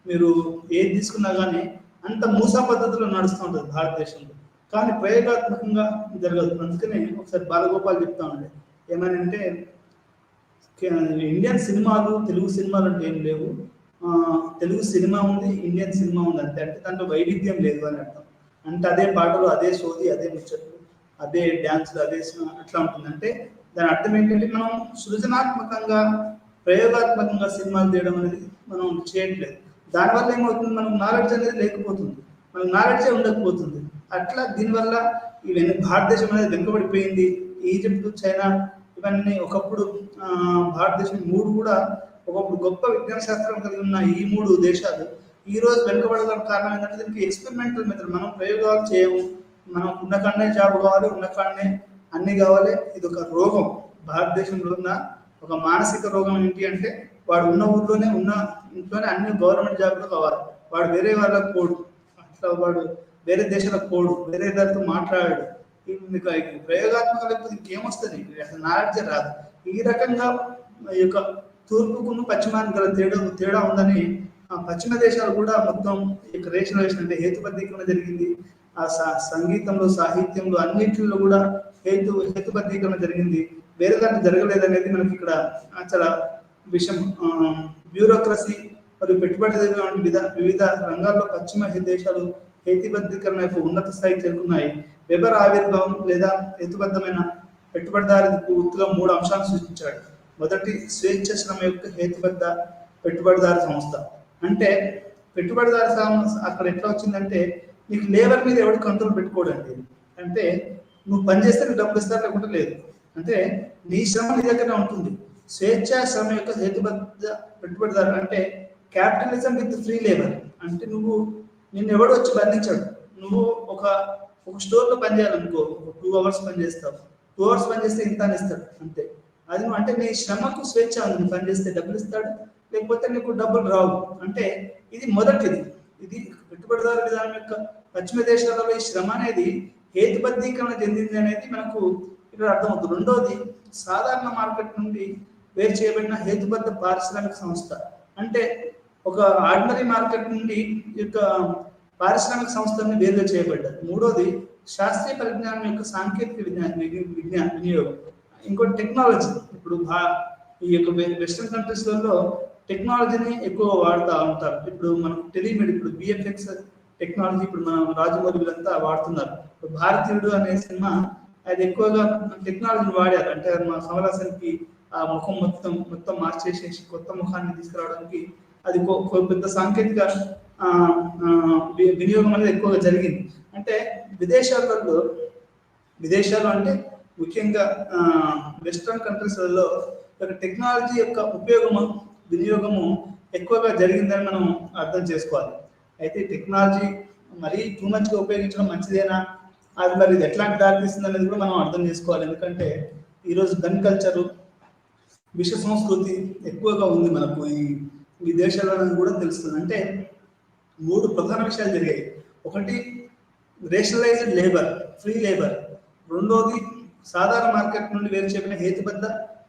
మీరు ఏది తీసుకున్నా కానీ అంత మూస పద్ధతిలో నడుస్తూ ఉంటుంది భారతదేశంలో, కానీ ప్రయోగాత్మకంగా జరగదు. అందుకనే ఒకసారి బాలగోపాల్ చెప్తా ఉండే ఏమనంటే, ఇండియన్ సినిమాలు తెలుగు సినిమాలు అంటే ఏం లేవు, తెలుగు సినిమా ఉంది, ఇండియన్ సినిమా ఉంది అంతే. అంటే దాంట్లో వైవిధ్యం లేదు అని అర్థం. అంటే అదే పాటలు, అదే సోది, అదే ముచ్చట్లు, అదే డ్యాన్సులు, అదే అట్లా ఉంటుంది. అంటే దాని అర్థం ఏంటంటే మనం సృజనాత్మకంగా ప్రయోగాత్మకంగా సినిమాలు తీయడం అనేది మనం చేయట్లేదు. దానివల్ల ఏమవుతుంది, మనకు నాలెడ్జ్ అనేది లేకపోతుంది, మనకు నాలెడ్జే ఉండకపోతుంది. అట్లా దీనివల్ల ఇవన్నీ భారతదేశం అనేది వెనుకబడిపోయింది. ఈజిప్ట్, చైనా ఇవన్నీ ఒకప్పుడు భారతదేశం మూడు కూడా ఒకప్పుడు గొప్ప విజ్ఞాన శాస్త్రం కలిగి ఉన్న ఈ మూడు దేశాలు ఈ రోజు వెనుకబడడానికి కారణం ఏంటంటే దీనికి ఎక్స్పెరిమెంటల్ మెథడ్. మనం ప్రయోగాలు చేయము, మనం ఉన్న కాడనే జాబ్ కావాలి, ఉన్న కాడనే అన్ని కావాలి. ఇది ఒక రోగం. భారతదేశంలో ఉన్న ఒక మానసిక రోగం ఏంటి అంటే వాడు ఉన్న ఊర్లోనే ఉన్న ఇంట్లోనే అన్ని గవర్నమెంట్ జాబ్లు కావాలి, వాడు వేరే వాళ్ళకు పోడు, అట్లా వాడు వేరే దేశాలకు పోడు, వేరే దానితో మాట్లాడాడు. మీకు ప్రయోగాత్మక లేకపోతే ఇంకేమొస్తుంది, అసలు నాలెడ్జ్ రాదు. ఈ రకంగా ఈ యొక్క తూర్పుకును పశ్చిమానికి గల తేడా ఉందని పశ్చిమ దేశాలు కూడా మొత్తం రేషనలైజేషన్ అంటే హేతుబద్ధీకరణ జరిగింది. ఆ సంగీతంలో, సాహిత్యంలో అన్నింటిలో కూడా హేతుబద్ధీకరణ జరిగింది. వేరే దాంట్లో జరగలేదనేది మనకి ఇక్కడ చాలా విషయం. బ్యూరోక్రసీ మరియు పెట్టుబడి వివిధ రంగాల్లో పశ్చిమ దేశాలు హేతుబద్ధీకరణ యొక్క ఉన్నత స్థాయికి చేరుకున్నాయి. వెబర్ ఆవిర్భావం లేదా హేతుబద్ధమైన పెట్టుబడిదారి వృత్తిలో 3 అంశాలను సూచించాడు. మొదటి, స్వేచ్ఛ శ్రమ యొక్క హేతుబద్ధ పెట్టుబడిదారు సంస్థ. అంటే పెట్టుబడిదారు సంస్థ అక్కడ ఎట్లా వచ్చిందంటే నీకు లేబర్ మీద ఎవరు కంట్రోల్ పెట్టుకోడండి. అంటే నువ్వు పని చేస్తే నీకు డబ్బులు ఇస్తారు, లేకుంటే లేదు. అంటే నీ శ్రమ నీ దగ్గర ఉంటుంది. స్వేచ్ఛ శ్రమ యొక్క హేతుబద్ధ పెట్టుబడిదారు అంటే క్యాపిటలిజం విత్ ఫ్రీ లేబర్. అంటే నిన్ను ఎవడు వచ్చి బంధించాడు. నువ్వు ఒక స్టోర్లో పని చేయాలనుకో, 2 hours పని చేస్తావు, 2 hours పని చేస్తే ఇంత అని ఇస్తాడు అంతే. అది నువ్వు అంటే నీ శ్రమకు స్వేచ్ఛ ఉంది, పని చేస్తే డబ్బులు ఇస్తాడు, లేకపోతే నీకు డబ్బులు రావు. అంటే ఇది మొదటిది. ఇది పెట్టుబడిదారు విధానం యొక్క పశ్చిమ దేశాలలో ఈ శ్రమ అనేది హేతుబద్ధీకరణ చెందింది అనేది మనకు ఇక్కడ అర్థమవుతుంది. రెండోది, సాధారణ మార్కెట్ నుండి వేరు చేయబడిన హేతుబద్ధ పారిశ్రామిక సంస్థ. అంటే ఒక ఆర్డినరీ మార్కెట్ నుండి ఈ యొక్క పారిశ్రామిక సంస్థలను వేరుగా చేయబడ్డారు. మూడోది, శాస్త్రీయ పరిజ్ఞానం యొక్క సాంకేతిక వినియోగం. ఇంకోటి టెక్నాలజీ. ఇప్పుడు ఈ యొక్క వెస్టర్న్ కంట్రీస్లలో టెక్నాలజీని ఎక్కువ వాడుతూ ఉంటారు. ఇప్పుడు మనకు టెలిమెడ్, ఇప్పుడు బిఎఫ్ఎక్స్ టెక్నాలజీ ఇప్పుడు మన రాజమౌళి వీళ్ళంతా వాడుతున్నారు. భారతీయుడు అనే సినిమా అది ఎక్కువగా టెక్నాలజీని వాడారు. అంటే మా కమలాసన్కి ఆ ముఖం మొత్తం మార్చేసేసి కొత్త ముఖాన్ని తీసుకురావడానికి అది పెద్ద సాంకేతిక వినియోగం అనేది ఎక్కువగా జరిగింది. అంటే విదేశాలు అంటే ముఖ్యంగా వెస్ట్రన్ కంట్రీస్లలో టెక్నాలజీ యొక్క వినియోగము ఎక్కువగా జరిగిందని మనం అర్థం చేసుకోవాలి. అయితే టెక్నాలజీ మరీ టూ మచ్గా ఉపయోగించడం మంచిదేనా, అది మరి ఎట్లాంటి దారి తీస్తుంది అనేది కూడా మనం అర్థం చేసుకోవాలి. ఎందుకంటే ఈరోజు గన్ కల్చరు, విష సంస్కృతి ఎక్కువగా ఉంది మనకు ఈ దేశాల్లో కూడా తెలుస్తుంది. అంటే 3 ప్రధాన విషయాలు జరిగాయి. ఒకటి, రేషనలైజ్డ్ లేబర్, ఫ్రీ లేబర్. రెండోది, సాధారణ మార్కెట్ నుండి వేరు చేయబడిన హేతుబద్ధ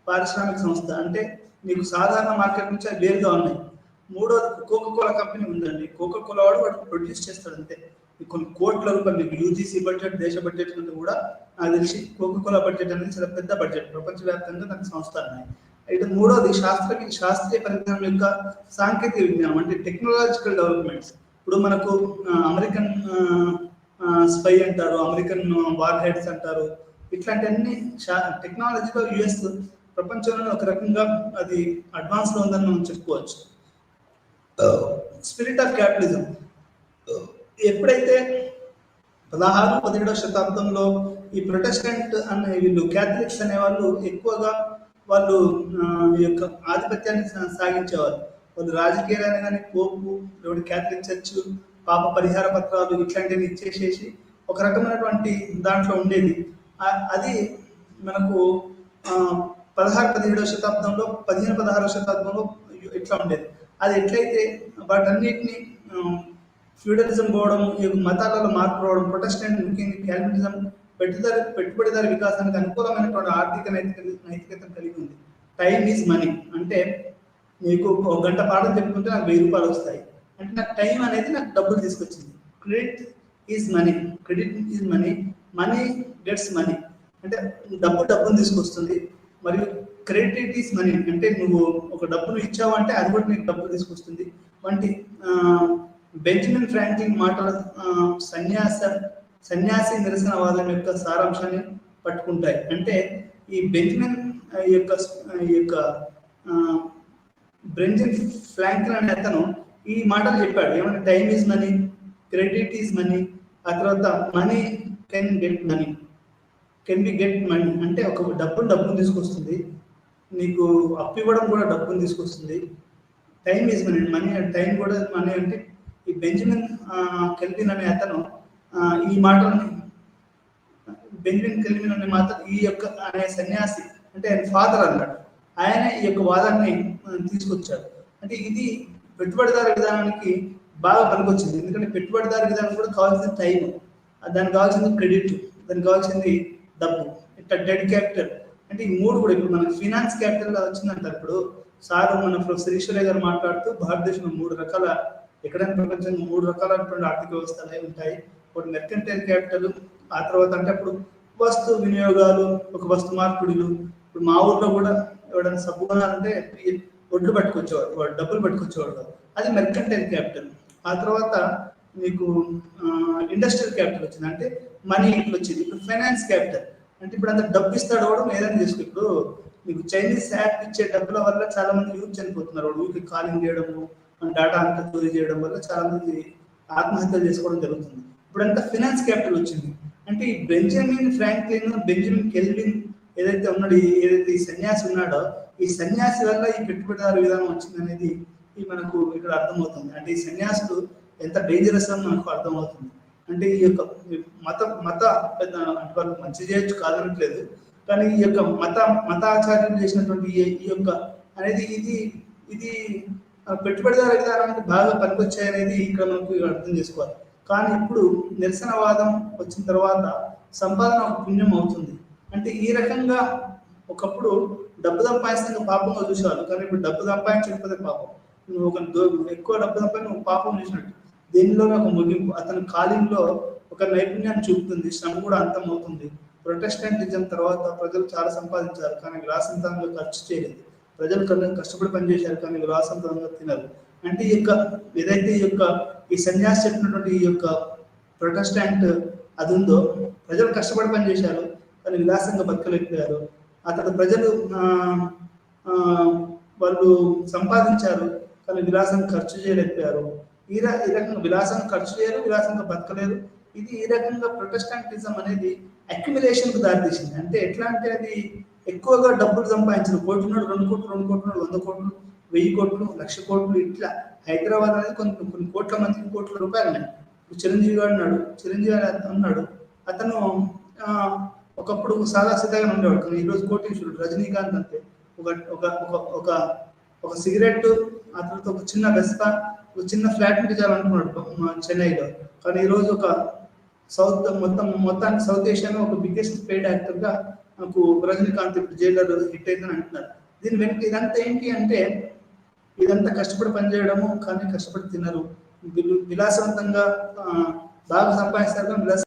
పారిశ్రామిక సంస్థ. అంటే నీకు సాధారణ మార్కెట్ నుంచి అవి వేరుగా ఉన్నాయి. మూడోది, కోకోకోలా కంపెనీ ఉందండి. కోకోకోలా వాడు ప్రొడ్యూస్ చేస్తాడు అంతే. కొన్ని కోట్ల రూపాయలు, మీకు యూజీసీ బడ్జెట్, దేశ బడ్జెట్ కంటే కూడా నాకు తెలిసి కోకోకోలా బడ్జెట్ అనేది చాలా పెద్ద బడ్జెట్, ప్రపంచవ్యాప్తంగా దానికి సంస్థలు ఉన్నాయి. అయితే మూడోది, శాస్త్రీయ పరిజ్ఞానం యొక్క సాంకేతిక విజ్ఞానం, అంటే టెక్నాలజికల్ డెవలప్మెంట్స్. ఇప్పుడు మనకు అమెరికన్ స్పై అంటారు, అమెరికన్ వార్ హెడ్స్ అంటారు. ఇట్లాంటివన్నీ టెక్నాలజీలో యుఎస్ ప్రపంచంలో ఒక రకంగా అది అడ్వాన్స్లో ఉందని మనం చెప్పుకోవచ్చు. Spirit of capitalism. ఎప్పుడైతే 16-17 శతాబ్దంలో ఈ ప్రొటెస్టెంట్ అనే వీళ్ళు క్యాథలిక్స్ అనే వాళ్ళు ఎక్కువగా వాళ్ళు ఈ యొక్క ఆధిపత్యాన్ని సాగించేవారు. వాళ్ళు రాజకీయాలు కానీ పోపు లేకపోతే క్యాథలిక్ చర్చ్ పాప పరిహార పత్రాలు ఇట్లాంటివి ఇచ్చేసేసి ఒక రకమైనటువంటి దాంట్లో ఉండేది. అది మనకు 16-17 శతాబ్దంలో 15-16 శతాబ్దంలో ఇట్లా ఉండేది. అది ఎట్లయితే వాటన్నిటిని ఫ్యూడలిజం పోవడం, మతాలలో మార్పు రావడం, ప్రొటెస్టెంట్ ముఖ్యంగా క్యాల్వినిజం పెట్టుబడిదారి వికాసానికి అనుకూలమైనటువంటి ఆర్థిక నైతికతను కలిగి ఉంది. టైమ్ ఈజ్ మనీ అంటే నీకు ఒక గంట పాఠం చెప్పుకుంటే నాకు 1000 రూపాయలు వస్తాయి అంటే నాకు టైం అనేది నాకు డబ్బులు తీసుకొచ్చింది. Credit is money, credit is money, money gets money అంటే డబ్బును తీసుకొస్తుంది. మరియు క్రెడిట్ ఈజ్ మనీ అంటే నువ్వు ఒక డబ్బును ఇచ్చావు అంటే అది కూడా నీకు డబ్బులు తీసుకొస్తుంది వంటి బెంజమిన్ ఫ్రాంక్లిన్ మాటల సన్యాసి నిరసనవాదం యొక్క సారాంశాన్ని పట్టుకుంటాయి. అంటే ఈ బెంజమిన్ బెంజమిన్ ఫ్రాంక్లిన్ అనే అతను ఈ మాటలు చెప్పాడు. ఏమంటే time is money, credit is money, ఆ తర్వాత money can be get money అంటే ఒక డబ్బును తీసుకొస్తుంది, నీకు అప్పు ఇవ్వడం కూడా డబ్బును తీసుకొస్తుంది. Time is money, money time కూడా మనీ అంటే ఈ బెంజమిన్ కెల్విన్ అనే అతను ఈ మాటల్ని ఈ యొక్క అనే సన్యాసి అంటే ఆయన ఫాదర్ అన్నాడు. ఆయన ఈ యొక్క వాదాన్ని తీసుకొచ్చాడు. అంటే ఇది పెట్టుబడిదారు విధానానికి బాగా పనికొచ్చింది. ఎందుకంటే పెట్టుబడిదారు విధానం కూడా కావాల్సిన టైం, దానికి కావాల్సింది క్రెడిట్, దానికి కావాల్సింది డబ్బు, ఇట్లా డెడ్ క్యాపిటల్ అంటే ఈ మూడు కూడా ఇప్పుడు మనకి ఫినాన్స్ క్యాపిటల్ వచ్చిందంటారు. ఇప్పుడు సార్ మన ప్రొఫెసర్ ఈశ్వరయ్య గారు మాట్లాడుతూ భారతదేశంలో 3 రకాల ఎక్కడైనా ప్రపంచంలో 3 రకాలైనటువంటి ఆర్థిక వ్యవస్థలు ఉంటాయి. ఒకటి మెర్కంటైల్ క్యాపిటల్, ఆ తర్వాత అంటే అప్పుడు వస్తు వినియోగాలు, ఒక వస్తు మార్పిడులు. ఇప్పుడు మా ఊర్లో కూడా ఎవడైనా సబ్బు కొనాలంటే ఒడ్లు పట్టుకొచ్చేవాడు, వాడు డబ్బులు పట్టుకొచ్చేవాడు కాదు, అది మెర్కంటైల్ క్యాపిటల్. ఆ తర్వాత మీకు ఇండస్ట్రియల్ క్యాపిటల్ వచ్చింది, అంటే మనీ ఇట్లా వచ్చింది. ఇప్పుడు ఫైనాన్స్ క్యాపిటల్ అంటే ఇప్పుడు అంత డబ్బు ఇస్తాడు కూడా ఏదైనా చేసుకో. ఇప్పుడు మీకు చైనీస్ యాప్ ఇచ్చే డబ్బుల వల్ల చాలా మంది యూత్ చనిపోతున్నారు. వాడు ఊరికి కాలింగ్ చేయడము, డేటా అంతా చోరీ చేయడం వల్ల చాలా మంది ఆత్మహత్యలు చేసుకోవడం జరుగుతుంది. ఇప్పుడంతా ఫైనాన్స్ క్యాపిటల్ వచ్చింది. అంటే ఈ బెంజమిన్ ఫ్రాంక్లిన్, బెంజమిన్ కెల్విన్ ఏదైతే ఉన్నాడు, ఏదైతే ఈ సన్యాసి ఉన్నాడో, ఈ సన్యాసి వల్ల ఈ పెట్టుబడిదారు విధానం వచ్చింది అనేది మనకు ఇక్కడ అర్థమవుతుంది. అంటే ఈ సన్యాసులు ఎంత డేంజరస్ అని మనకు అర్థమవుతుంది. అంటే ఈ యొక్క మత పెద్ద అంటే వాళ్ళు మంచి చేయొచ్చు కాదనట్లేదు, కానీ ఈ యొక్క మతాచార్యులు చేసినటువంటి ఈ యొక్క అనేది ఇది పెట్టుబడిదారు విధానానికి బాగా పనికొచ్చాయనేది ఇక్కడ మనకు అర్థం చేసుకోవాలి. కానీ ఇప్పుడు నిరసనవాదం వచ్చిన తర్వాత సంపాదన ఒక పుణ్యం అవుతుంది. అంటే ఈ రకంగా ఒకప్పుడు డబ్బు సంపాదించడానికి పాపంగా చూసేవాళ్ళు, కానీ ఇప్పుడు డబ్బు సంపాదించకపోతే పాపం. నువ్వు ఎక్కువ డబ్బు సంపాదించి నువ్వు పాపం చేసినట్టు. దీనిలోనే ఒక ముగింపు, అతని కాలింగ్లో ఒక నైపుణ్యాన్ని చూపుతుంది, శ్రమ కూడా అంతం అవుతుంది. ప్రొటెస్టెంటిజం తర్వాత ప్రజలు చాలా సంపాదించారు, కానీ విలాసంతంగా ఖర్చు చేయలేదు. ప్రజలు కష్టపడి పనిచేశారు, కానీ విలాసంతంగా తినరు. అంటే ఈ యొక్క ఏదైతే ఈ సన్యాసి చెప్పినటువంటి ఈ యొక్క ప్రొటెస్టెంట్ అది ఉందో, ప్రజలు కష్టపడి పనిచేశారు కానీ విలాసంగా బతకలేకపోయారు. ఆ తర్వాత ప్రజలు వాళ్ళు సంపాదించారు కానీ విలాసంగా ఖర్చు చేయలేకపోయారు. ఈ రకంగా విలాసంగా ఖర్చు చేయరు, విలాసంగా బతకలేరు. ఇది ఈ రకంగా ప్రొటెస్టాంటిజం అనేది అక్యుమిలేషన్కు దారితీసింది. అంటే ఎట్లా అంటే అది ఎక్కువగా డబ్బులు సంపాదించిన, కోట్లున్నాడు 2 కోట్లు, 2 కోట్లు, 100 కోట్లు, 1000 కోట్లు, 1,00,000 కోట్లు, ఇట్లా హైదరాబాద్ అనేది కొన్ని కోట్ల మందికి కోట్ల రూపాయలు ఉన్నాయి. ఇప్పుడు చిరంజీవి అన్నాడు, అతను ఒకప్పుడు సాదాసీదాగా ఉండేవాడు, కానీ ఈరోజు కోటీశ్వరుడు. రజనీకాంత్ అంతే, ఒక సిగరెట్, ఆ తర్వాత ఒక చిన్న వెస్పా, ఒక చిన్న ఫ్లాట్ చాలనుకున్నాడు చెన్నైలో, కానీ ఈరోజు ఒక మొత్తానికి సౌత్ ఏషియాలో ఒక బిగ్గెస్ట్ పెయిడ్ యాక్టర్గా నాకు రజనీకాంత్ ఇప్పుడు జైలర్ హిట్ అయిందని అంటున్నారు. దీని వెనక ఇదంతా ఏంటి అంటే ఇదంతా కష్టపడి పనిచేయడము, కానీ కష్టపడి తినరు, విలాసవంతంగా బాగా సంపాదిస్తారు.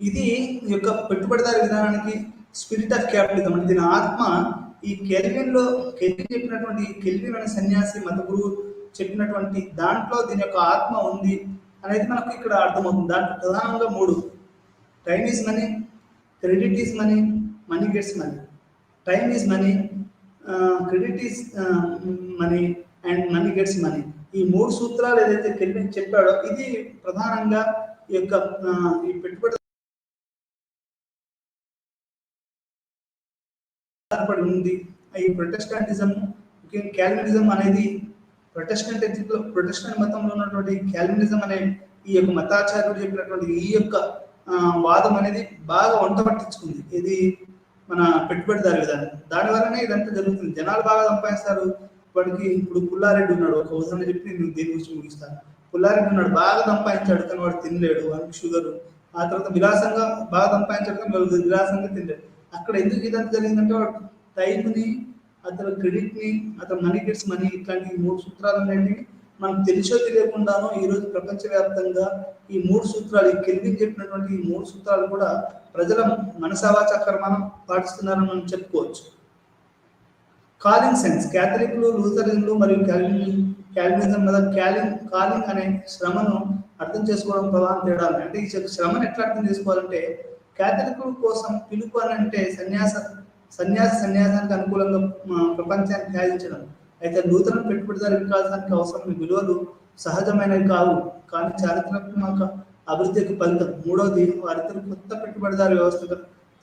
ఇది ఈ యొక్క పెట్టుబడిదారి విధానానికి స్పిరిట్ ఆఫ్ క్యాపిటలిజం అంటే దీని ఆత్మ ఈ కెల్విన్ చెప్పినటువంటి కెల్విన్ అనే సన్యాసి మత గురువు చెప్పినటువంటి దాంట్లో దీని యొక్క ఆత్మ ఉంది అనేది మనకు ఇక్కడ అర్థమవుతుంది. దాంట్లో ప్రధానంగా 3: time is money, credit is money, money gets money. Time is money, credit is money and money gets money. ఈ 3 సూత్రాలు ఏదైతే కెల్విన్ చెప్పాడో ఇది ప్రధానంగా ఈ యొక్క ఈ పెట్టుబడి ఆధారపడి ఉంది. ఈ ప్రొటెస్టాంటిజం, క్యాల్వినిజం అనేది ప్రొటెస్టెంట్ మతంలో ఉన్నటువంటి క్యాల్వినిజం అనే ఈ యొక్క మతాచార్యుడు చెప్పినటువంటి ఈ యొక్క వాదం అనేది బాగా వంట పట్టించుకుంది. ఇది మన పెట్టుబడిదారి విధానం. దాని వల్లనే ఇదంతా జరుగుతుంది. జనాలు బాగా సంపాదిస్తారు. వాడికి ఇప్పుడు పుల్లారెడ్డి ఉన్నాడు, ఒక ఉదాహరణ చెప్పి నేను దీని గురించి ముగిస్తాను. పుల్లారెడ్డి ఉన్నాడు, బాగా సంపాదించాడు కానీ వాడు తినలేడు, వాడికి షుగర్. ఆ తర్వాత విలాసంగా బాగా సంపాదించాడు కానీ వాడు విలాసంగా తినలేడు. అక్కడ ఎందుకు ఇదంతా జరిగిందంటే వాడు టైంని, అతను క్రెడిట్ని, అతను మనీ గెట్స్ మనీ, ఇట్లాంటి 3 సూత్రాలు అనేవి మనకు తెలిసో తెలియకుండానో ఈరోజు ప్రపంచవ్యాప్తంగా ఈ 3 సూత్రాలు, ఈ కెల్విన్ చెప్పినటువంటి ఈ 3 సూత్రాలు కూడా ప్రజల మనసావాచ కర్మను పాటిస్తున్నారని మనం చెప్పుకోవచ్చు. కాలింగ్ సెన్స్, క్యాథలిక్లు, లూథరన్లు మరియు క్యాల్వినిజం మీద కాలింగ్ అనే శ్రమను అర్థం చేసుకోవడం ప్రధాన తేడా. అంటే ఈ శ్రమను ఎట్లా అర్థం చేసుకోవాలంటే, క్యాథలిక్ల కోసం పిలుపు అని అంటే సన్యాసానికి అనుకూలంగా ప్రపంచాన్ని త్యాగించడం. అయితే లూథరన్ పెట్టుబడిదారి వికాసానికి అవసరమైన విలువలు సహజమైనవి కావు, కానీ చారిత్రాత్మక అభివృద్ధికి ఫలితం. మూడవది, వారిద్దరు కొత్త పెట్టుబడిదారి వ్యవస్థ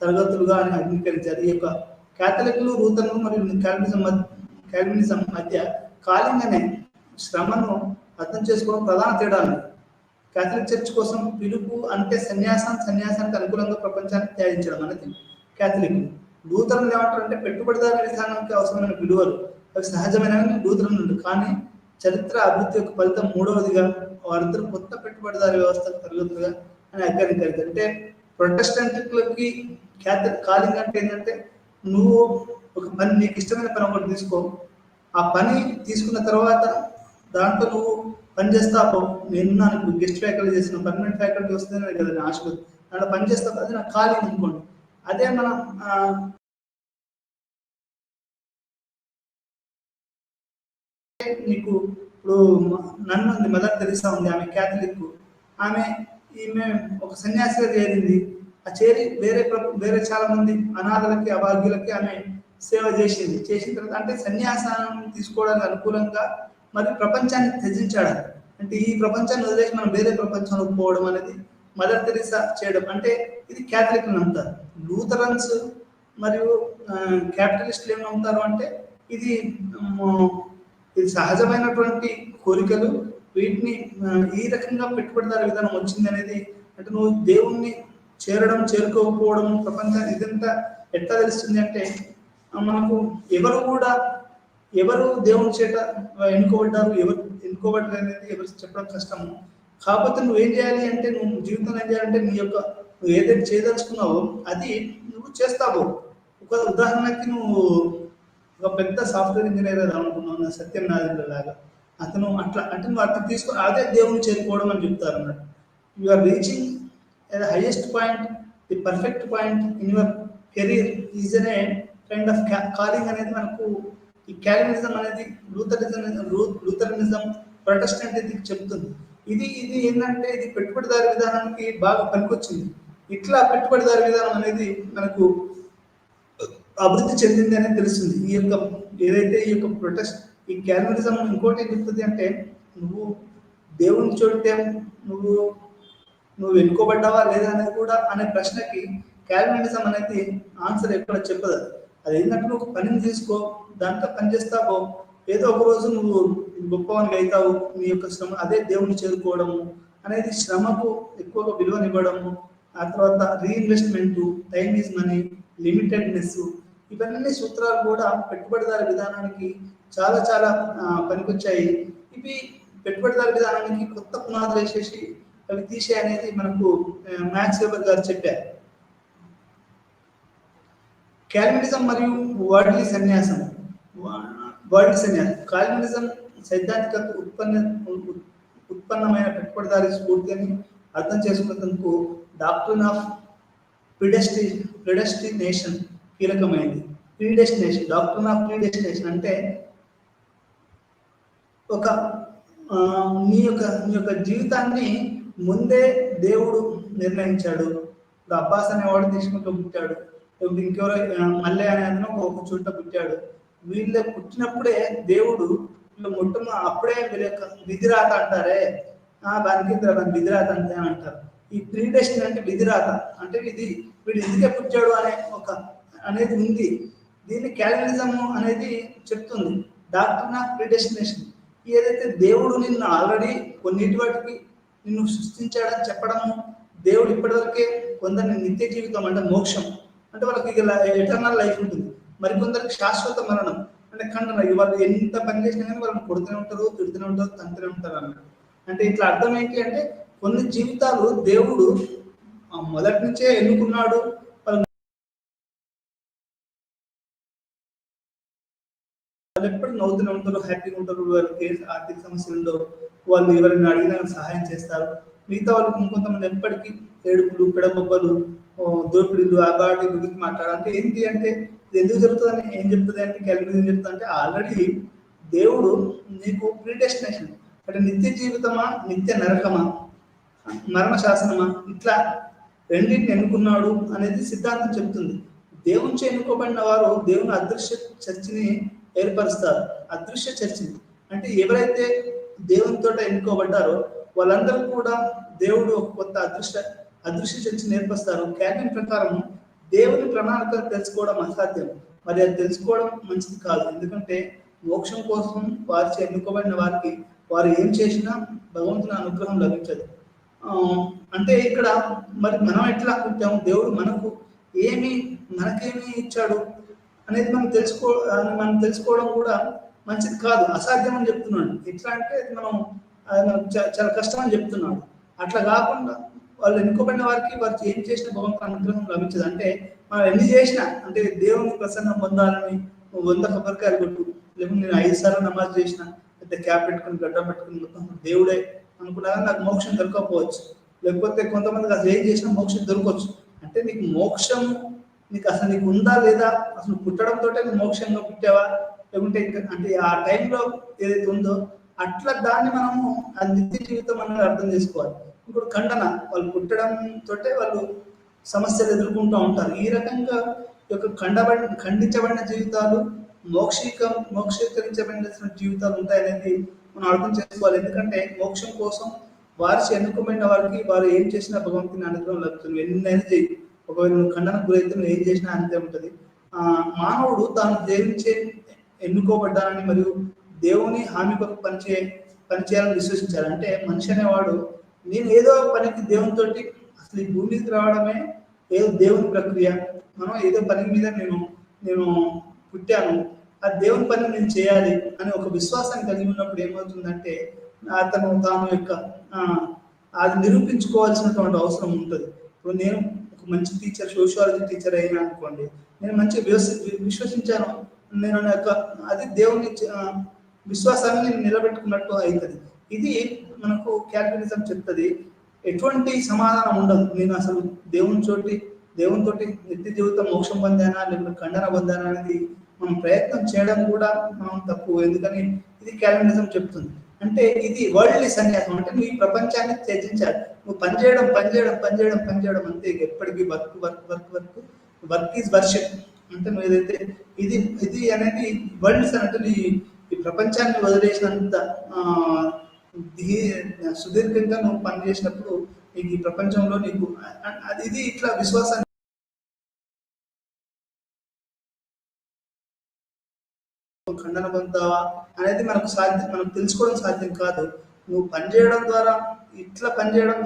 తరగతులుగా అని అంగీకరించారు. ఈ యొక్క క్యాథలిక్లు, లూథరన్లు మరియు క్యాల్వినిజం మధ్య కాలింగ్ అనే శ్రమను అర్థం చేసుకోవడం ప్రధాన తేడాలు. క్యాథలిక్ చర్చ్ కోసం పిలుపు అంటే సన్యాసానికి అనుకూలంగా ప్రపంచాన్ని త్యాగించడం అనేది క్యాథలిక్. లూథరన్లు ఏమంటారు అంటే పెట్టుబడిదారి విధానానికి అవసరమైన విలువలు అవి సహజమైన లూథరన్లు, కానీ చరిత్ర అభివృద్ధి యొక్క ఫలితం. మూడవదిగా, వారిద్దరు కొత్త పెట్టుబడిదారి వ్యవస్థ తరగతులుగా అని అంగీకరించారు. అంటే ప్రొటెస్టెంట్లకి కాలింగ్ అంటే ఏంటంటే, నువ్వు ఒక పని, నీకు ఇష్టమైన పని ఒకటి తీసుకో, ఆ పని తీసుకున్న తర్వాత దాంట్లో నువ్వు పని చేస్తావు. నేను నాకు గెస్ట్ ఫ్యాకల్టీ చేసిన పర్మనెంట్ ఫ్యాకల్టీ వస్తుందని కదా నా ఆశ, దాంట్లో పని చేస్తావు, అది నాకు కాలింగ్ అనుకోండి. అదే మనం నీకు ఇప్పుడు నన్ను ఉంది, మదర్ తెరిసా ఉంది, ఆమె క్యాథలిక్. ఈమె ఒక సన్యాసిగా చేరింది. ఆ చేరి వేరే చాలా మంది అనాథలకి, అభాగ్యులకి ఆమె సేవ చేసిన తర్వాత అంటే సన్యాసం తీసుకోవడానికి అనుకూలంగా మరి ప్రపంచాన్ని త్యజించాడు. అంటే ఈ ప్రపంచాన్ని వదిలేసి మనం వేరే ప్రపంచంలో పోవడం అనేది మదర్ తెరిసా చేయడం. అంటే ఇది క్యాథలిక్లు నమ్ముతారు. లూథరన్స్ మరియు క్యాపిటలిస్టులు ఏమి నమ్ముతారు అంటే ఇది సహజమైనటువంటి కోరికలు, వీటిని ఈ రకంగా పెట్టుబడిదారి విధానం వచ్చింది అనేది. అంటే నువ్వు దేవుణ్ణి చేరుకోకపోవడం ప్రపంచాన్ని ఇదంతా ఎట్లా తెలుస్తుంది అంటే, మనకు ఎవరు దేవుని చేత ఎన్నుకోబడ్డారు, ఎవరు ఎన్నుకోబడ్డారు అనేది ఎవరు చెప్పడం కష్టము. కాకపోతే నువ్వేం చేయాలి అంటే, నువ్వు జీవితంలో ఏం చేయాలంటే నువ్వు ఏదైతే చేయదలుచుకున్నావో అది నువ్వు చేస్తావు. ఒక ఉదాహరణకి నువ్వు ఒక పెద్ద సాఫ్ట్వేర్ ఇంజనీర్ అనుకున్నావు, సత్యం నారాయణ లాగా. అతను అట్లా అంటే నువ్వు అట్లా తీసుకొని అదే దేవుని చేరుకోవడం అని చెప్తారు అన్నట్టు. You are reaching the highest point, the perfect point in your career is అనే కైండ్ ఆఫ్ కాలింగ్ అనేది మనకు ఈ క్యాల్వినిజం అనేది లూథరనిజం ప్రొటెస్టెంట్ చెప్తుంది. ఇది ఏంటంటే ఇది పెట్టుబడిదారి విధానానికి బాగా పనికొచ్చింది. ఇట్లా పెట్టుబడిదారి విధానం అనేది మనకు అభివృద్ధి చెందింది అనేది తెలుస్తుంది. ఈ యొక్క ఏదైతే ఈ యొక్క ఈ క్యాల్వినిజం ఇంకోటి ఏం చెప్తుంది అంటే, నువ్వు దేవుని చూడితే నువ్వు ఎన్నుకోబడ్డావా లేదా అనేది కూడా అనే ప్రశ్నకి క్యాల్వినిజం అనేది ఆన్సర్ ఎక్కడ చెప్పదు. అది ఏంటంటే నువ్వు పనిని తీసుకో, దాంట్లో పని చేస్తావో, ఏదో ఒక రోజు నువ్వు గొప్పవానికి అవుతావు. నీ యొక్క శ్రమ అదే దేవుని చేరుకోవడము అనేది, శ్రమకు ఎక్కువగా విలువనివ్వడము. ఆ తర్వాత reinvestment, time is money, limitedness, ఇవన్నీ సూత్రాలు కూడా పెట్టుబడిదారి విధానానికి చాలా చాలా పనికొచ్చాయి. ఇవి పెట్టుబడిదారి విధానానికి కొత్త పునాదులు వేసేసి అవి తీసే అనేది మనకు మ్యాక్స్ వెబర్ గారు చెప్పారు. క్యాల్వినిజం మరియు వర్డ్లీ సన్యాసం. కాల్వినిజం సైద్ధాంతిక ఉత్పన్నమైన పెట్టుబడిదారి స్ఫూర్తిని అర్థం చేసుకునేందుకు డాక్ట్రిన్ ఆఫ్ ప్రిడెస్టినేషన్ కీలకమైంది. డాక్ట్రిన్ ఆఫ్ ప్రిడెస్టినేషన్ అంటే నీ యొక్క జీవితాన్ని ముందే దేవుడు నిర్ణయించాడు. ఇప్పుడు అబ్బాస్ అనేవాడు దేశంలో పుట్టాడు, ఇంకెవరో మల్లె అనే ఒక చోట పుట్టాడు. వీళ్ళ పుట్టినప్పుడే దేవుడు అప్పుడే వీళ్ళ యొక్క విధిరాత అంటారే, దానికి దాని విధిరాత అంతే అంటారు. ఈ ప్రీడెస్టినీ అంటే విధిరాత అంటే వీడు ఎందుకే పుట్టాడు అనేది ఉంది. దీన్ని క్యాలవినిజం అనేది చెప్తుంది, డాక్ట్రిన్ ఆఫ్ ప్రీడెస్టినేషన్. ఏదైతే దేవుడు నిన్ను ఆల్రెడీ కొన్నిటి వాటికి నిన్ను సృష్టించాడని చెప్పడము, దేవుడు ఇప్పటివరకే కొందరిని నిత్య జీవితం అంటే మోక్షం అంటే వాళ్ళకి ఎటర్నల్ లైఫ్ ఉంటుంది, మరికొందరికి శాశ్వత మరణం అంటే ఖండన. వాళ్ళు ఎంత పని చేసినా కానీ వాళ్ళని కొడుతూనే ఉంటారు, తిడుతూనే ఉంటారు, తంతూనే ఉంటారు అన్నట్టు. అంటే ఇట్లా అర్థం ఏంటి అంటే కొన్ని జీవితాలు దేవుడు మొదటి నుంచే ఎన్నుకున్నాడు. వాళ్ళు ఎప్పుడు నవ్వుతూనే ఉంటారు, హ్యాపీగా ఉంటారు, వాళ్ళకి ఆర్థిక సమస్యలు ఉండవు, వాళ్ళు ఎవరైనా అడిగినా సహాయం చేస్తారు. మిగతా వాళ్ళకి ఇంకొంతమంది ఎప్పటికీ ఏడుపులు, పెడబొబ్బలు, దోపిడీలు, అబాటి గురించి మాట్లాడాలంటే ఏంటి అంటే ఇది ఎందుకు జరుగుతుందని ఏం చెప్తుంది అంటే క్యాలవినిజం చెప్తుంది అంటే ఆల్రెడీ దేవుడు నీకు ప్రీడెస్టినేషన్ అంటే నిత్య జీవితమా, నిత్య నరకమా, మరణ శాసనమా, ఇట్లా రెండింటిని ఎన్నుకున్నాడు అనేది సిద్ధాంతం చెప్తుంది. దేవునిచే ఎన్నుకోబడిన వారు దేవుని అదృశ్య చర్చిని ఏర్పరుస్తారు. అదృశ్య చర్చిని అంటే ఎవరైతే దేవునితో ఎన్నుకోబడ్డారో వాళ్ళందరూ కూడా దేవుడు కొత్త అదృశ్య చర్చిని ఏర్పరుస్తారు. క్యాలవిన్ ప్రకారం దేవుని ప్రణాళిక తెలుసుకోవడం అసాధ్యం, మరి అది తెలుసుకోవడం మంచిది కాదు. ఎందుకంటే మోక్షం కోసం వారిచే ఎన్నుకోబడిన వారికి వారు ఏం చేసినా భగవంతుని అనుగ్రహం లభించదు. అంటే ఇక్కడ మరి మనం ఎట్లా పుట్టాము, దేవుడు మనకేమి ఇచ్చాడు అనేది మనం తెలుసుకోవడం కూడా మంచిది కాదు, అసాధ్యం అని చెప్తున్నాడు. ఎట్లా అంటే మనం చాలా కష్టం అని చెప్తున్నాడు. అట్లా కాకుండా వాళ్ళు ఎన్నుకోబడిన వారికి వారు ఏం చేసిన భగవంతుని అనుగ్రహం లభించదు. అంటే మనం ఎన్ని చేసినా అంటే దేవుని ప్రసన్నం పొందాలని 100 కొబ్బరికాయలు కొట్టు, లేకుంటే నేను 5 సార్లు నమాజ్ చేసిన, పెద్ద క్యాప్ పెట్టుకుని గడ్డ పెట్టుకుని మొత్తం దేవుడే అనుకున్నా నాకు మోక్షం దొరకకపోవచ్చు. లేకపోతే కొంతమందికి అసలు ఏం చేసినా మోక్షం దొరకవచ్చు. అంటే నీకు మోక్షం నీకు ఉందా లేదా, అసలు పుట్టడంతో నువ్వు మోక్షంగా పుట్టావా, లేకుంటే అంటే ఆ టైంలో ఏదైతే ఉందో అట్లా దాన్ని మనము ఆ నిత్య జీవితం అనేది అర్థం చేసుకోవాలి. ఇప్పుడు ఖండన, వాళ్ళు పుట్టడంతో వాళ్ళు సమస్యలు ఎదుర్కొంటూ ఉంటారు. ఈ రకంగా ఖండించబడిన జీవితాలు, మోక్షీకరించబడిన జీవితాలు ఉంటాయనేది మనం అర్థం చేసుకోవాలి. ఎందుకంటే మోక్షం కోసం వారి ఎన్నుకోబడిన వారికి వారు ఏం చేసినా భగవంతుని అనుగ్రహం లభిస్తుంది. ఎన్నైనా చేయి, ఒకవేళ నువ్వు ఖండనకు గురైతే నువ్వు ఏం చేసినా అంతే ఉంటుంది. మానవుడు తాను దేవునిచే ఎన్నుకోబడ్డానని మరియు దేవుని హామీ కొరకు పనిచేయాలని విశ్వసించాలి. అంటే మనిషి అనేవాడు నేను ఏదో పనికి దేవునితోటి, అసలు ఈ భూమికి రావడమే ఏదో దేవుని ప్రక్రియ, మనం ఏదో పని మీద నేను పుట్టాను, ఆ దేవుని పని నేను చేయాలి అని ఒక విశ్వాసాన్ని కలిగి ఉన్నప్పుడు ఏమవుతుందంటే తాను యొక్క అది నిరూపించుకోవాల్సినటువంటి అవసరం ఉంటుంది. ఇప్పుడు నేను ఒక మంచి టీచర్, సోషియాలజీ టీచర్ అయినా అనుకోండి, నేను మంచిగా విశ్వసించాను, నేను అది దేవుని విశ్వాసాన్ని నిలబెట్టుకున్నట్టు అవుతుంది. ఇది మనకు క్యాల్వినిజం చెప్తుంది. ఎటువంటి సమాధానం ఉండదు, నేను అసలు దేవునితోటి నిత్య జీవితం మోక్షం పొందానా లేకపోతే ఖండన పొందానా అనేది మనం ప్రయత్నం చేయడం కూడా మనం తప్పు. ఎందుకని ఇది క్యాల్వినిజం చెప్తుంది. అంటే ఇది వరల్డ్లీ సన్యాసం, అంటే నువ్వు ఈ ప్రపంచాన్ని త్యజించాలి, నువ్వు పనిచేయడం అంతే. ఎప్పటికీ వర్క్ ఈజ్ వర్షిప్. అంటే నువ్వు ఏదైతే ఇది అనేది వరల్డ్ అంటే ఈ ప్రపంచాన్ని వదిలేసినంత సుదీర్ఘంగా నువ్వు పనిచేసినప్పుడు నీకు ఈ ప్రపంచంలో నీకు ఇది ఇట్లా విశ్వాసాన్ని ఖండన పొందుతావా అనేది మనకు తెలుసుకోవడం సాధ్యం కాదు. నువ్వు పనిచేయడం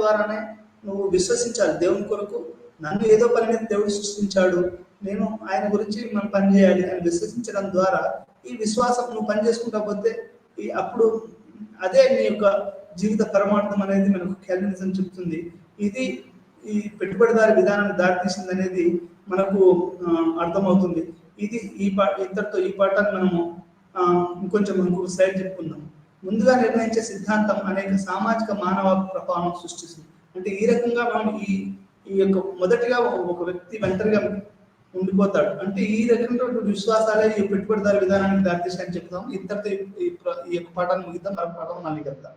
ద్వారానే నువ్వు విశ్వసించాలి దేవుని కొరకు. నన్ను ఏదో పని మీద దేవుడు సృష్టించాడు, నేను ఆయన గురించి మనం పనిచేయాలి అని విశ్వసించడం ద్వారా ఈ విశ్వాసం నువ్వు పని చేసుకుంటా పోతే అప్పుడు అదే నీ యొక్క జీవిత పరమార్థం అనేది మనకు క్యాల్వినిజం చెప్తుంది. ఇది ఈ పెట్టుబడిదారి విధానాన్ని దారితీసింది అనేది మనకు అర్థమవుతుంది. ఇది ఇంతటితో ఈ పాఠాన్ని మనము ఇంకొక స్లైడ్ చెప్పుకుందాం. ముందుగా నిర్ణయించే సిద్ధాంతం అనేక సామాజిక మానవ ప్రభావం సృష్టిస్తుంది. అంటే ఈ రకంగా మనం ఈ యొక్క మొదటిగా ఒక వ్యక్తి ఒంటరిగా ఉండిపోతాడు. అంటే ఈ రకంగా విశ్వాసాలే ఈ పెట్టుబడిదారి విధానానికి దారితీసాయని చెప్తాం. ఇంతటితో ఈ యొక్క పాఠాన్ని ముగిద్దాం. పాఠం మళ్ళీ కలుద్దాం.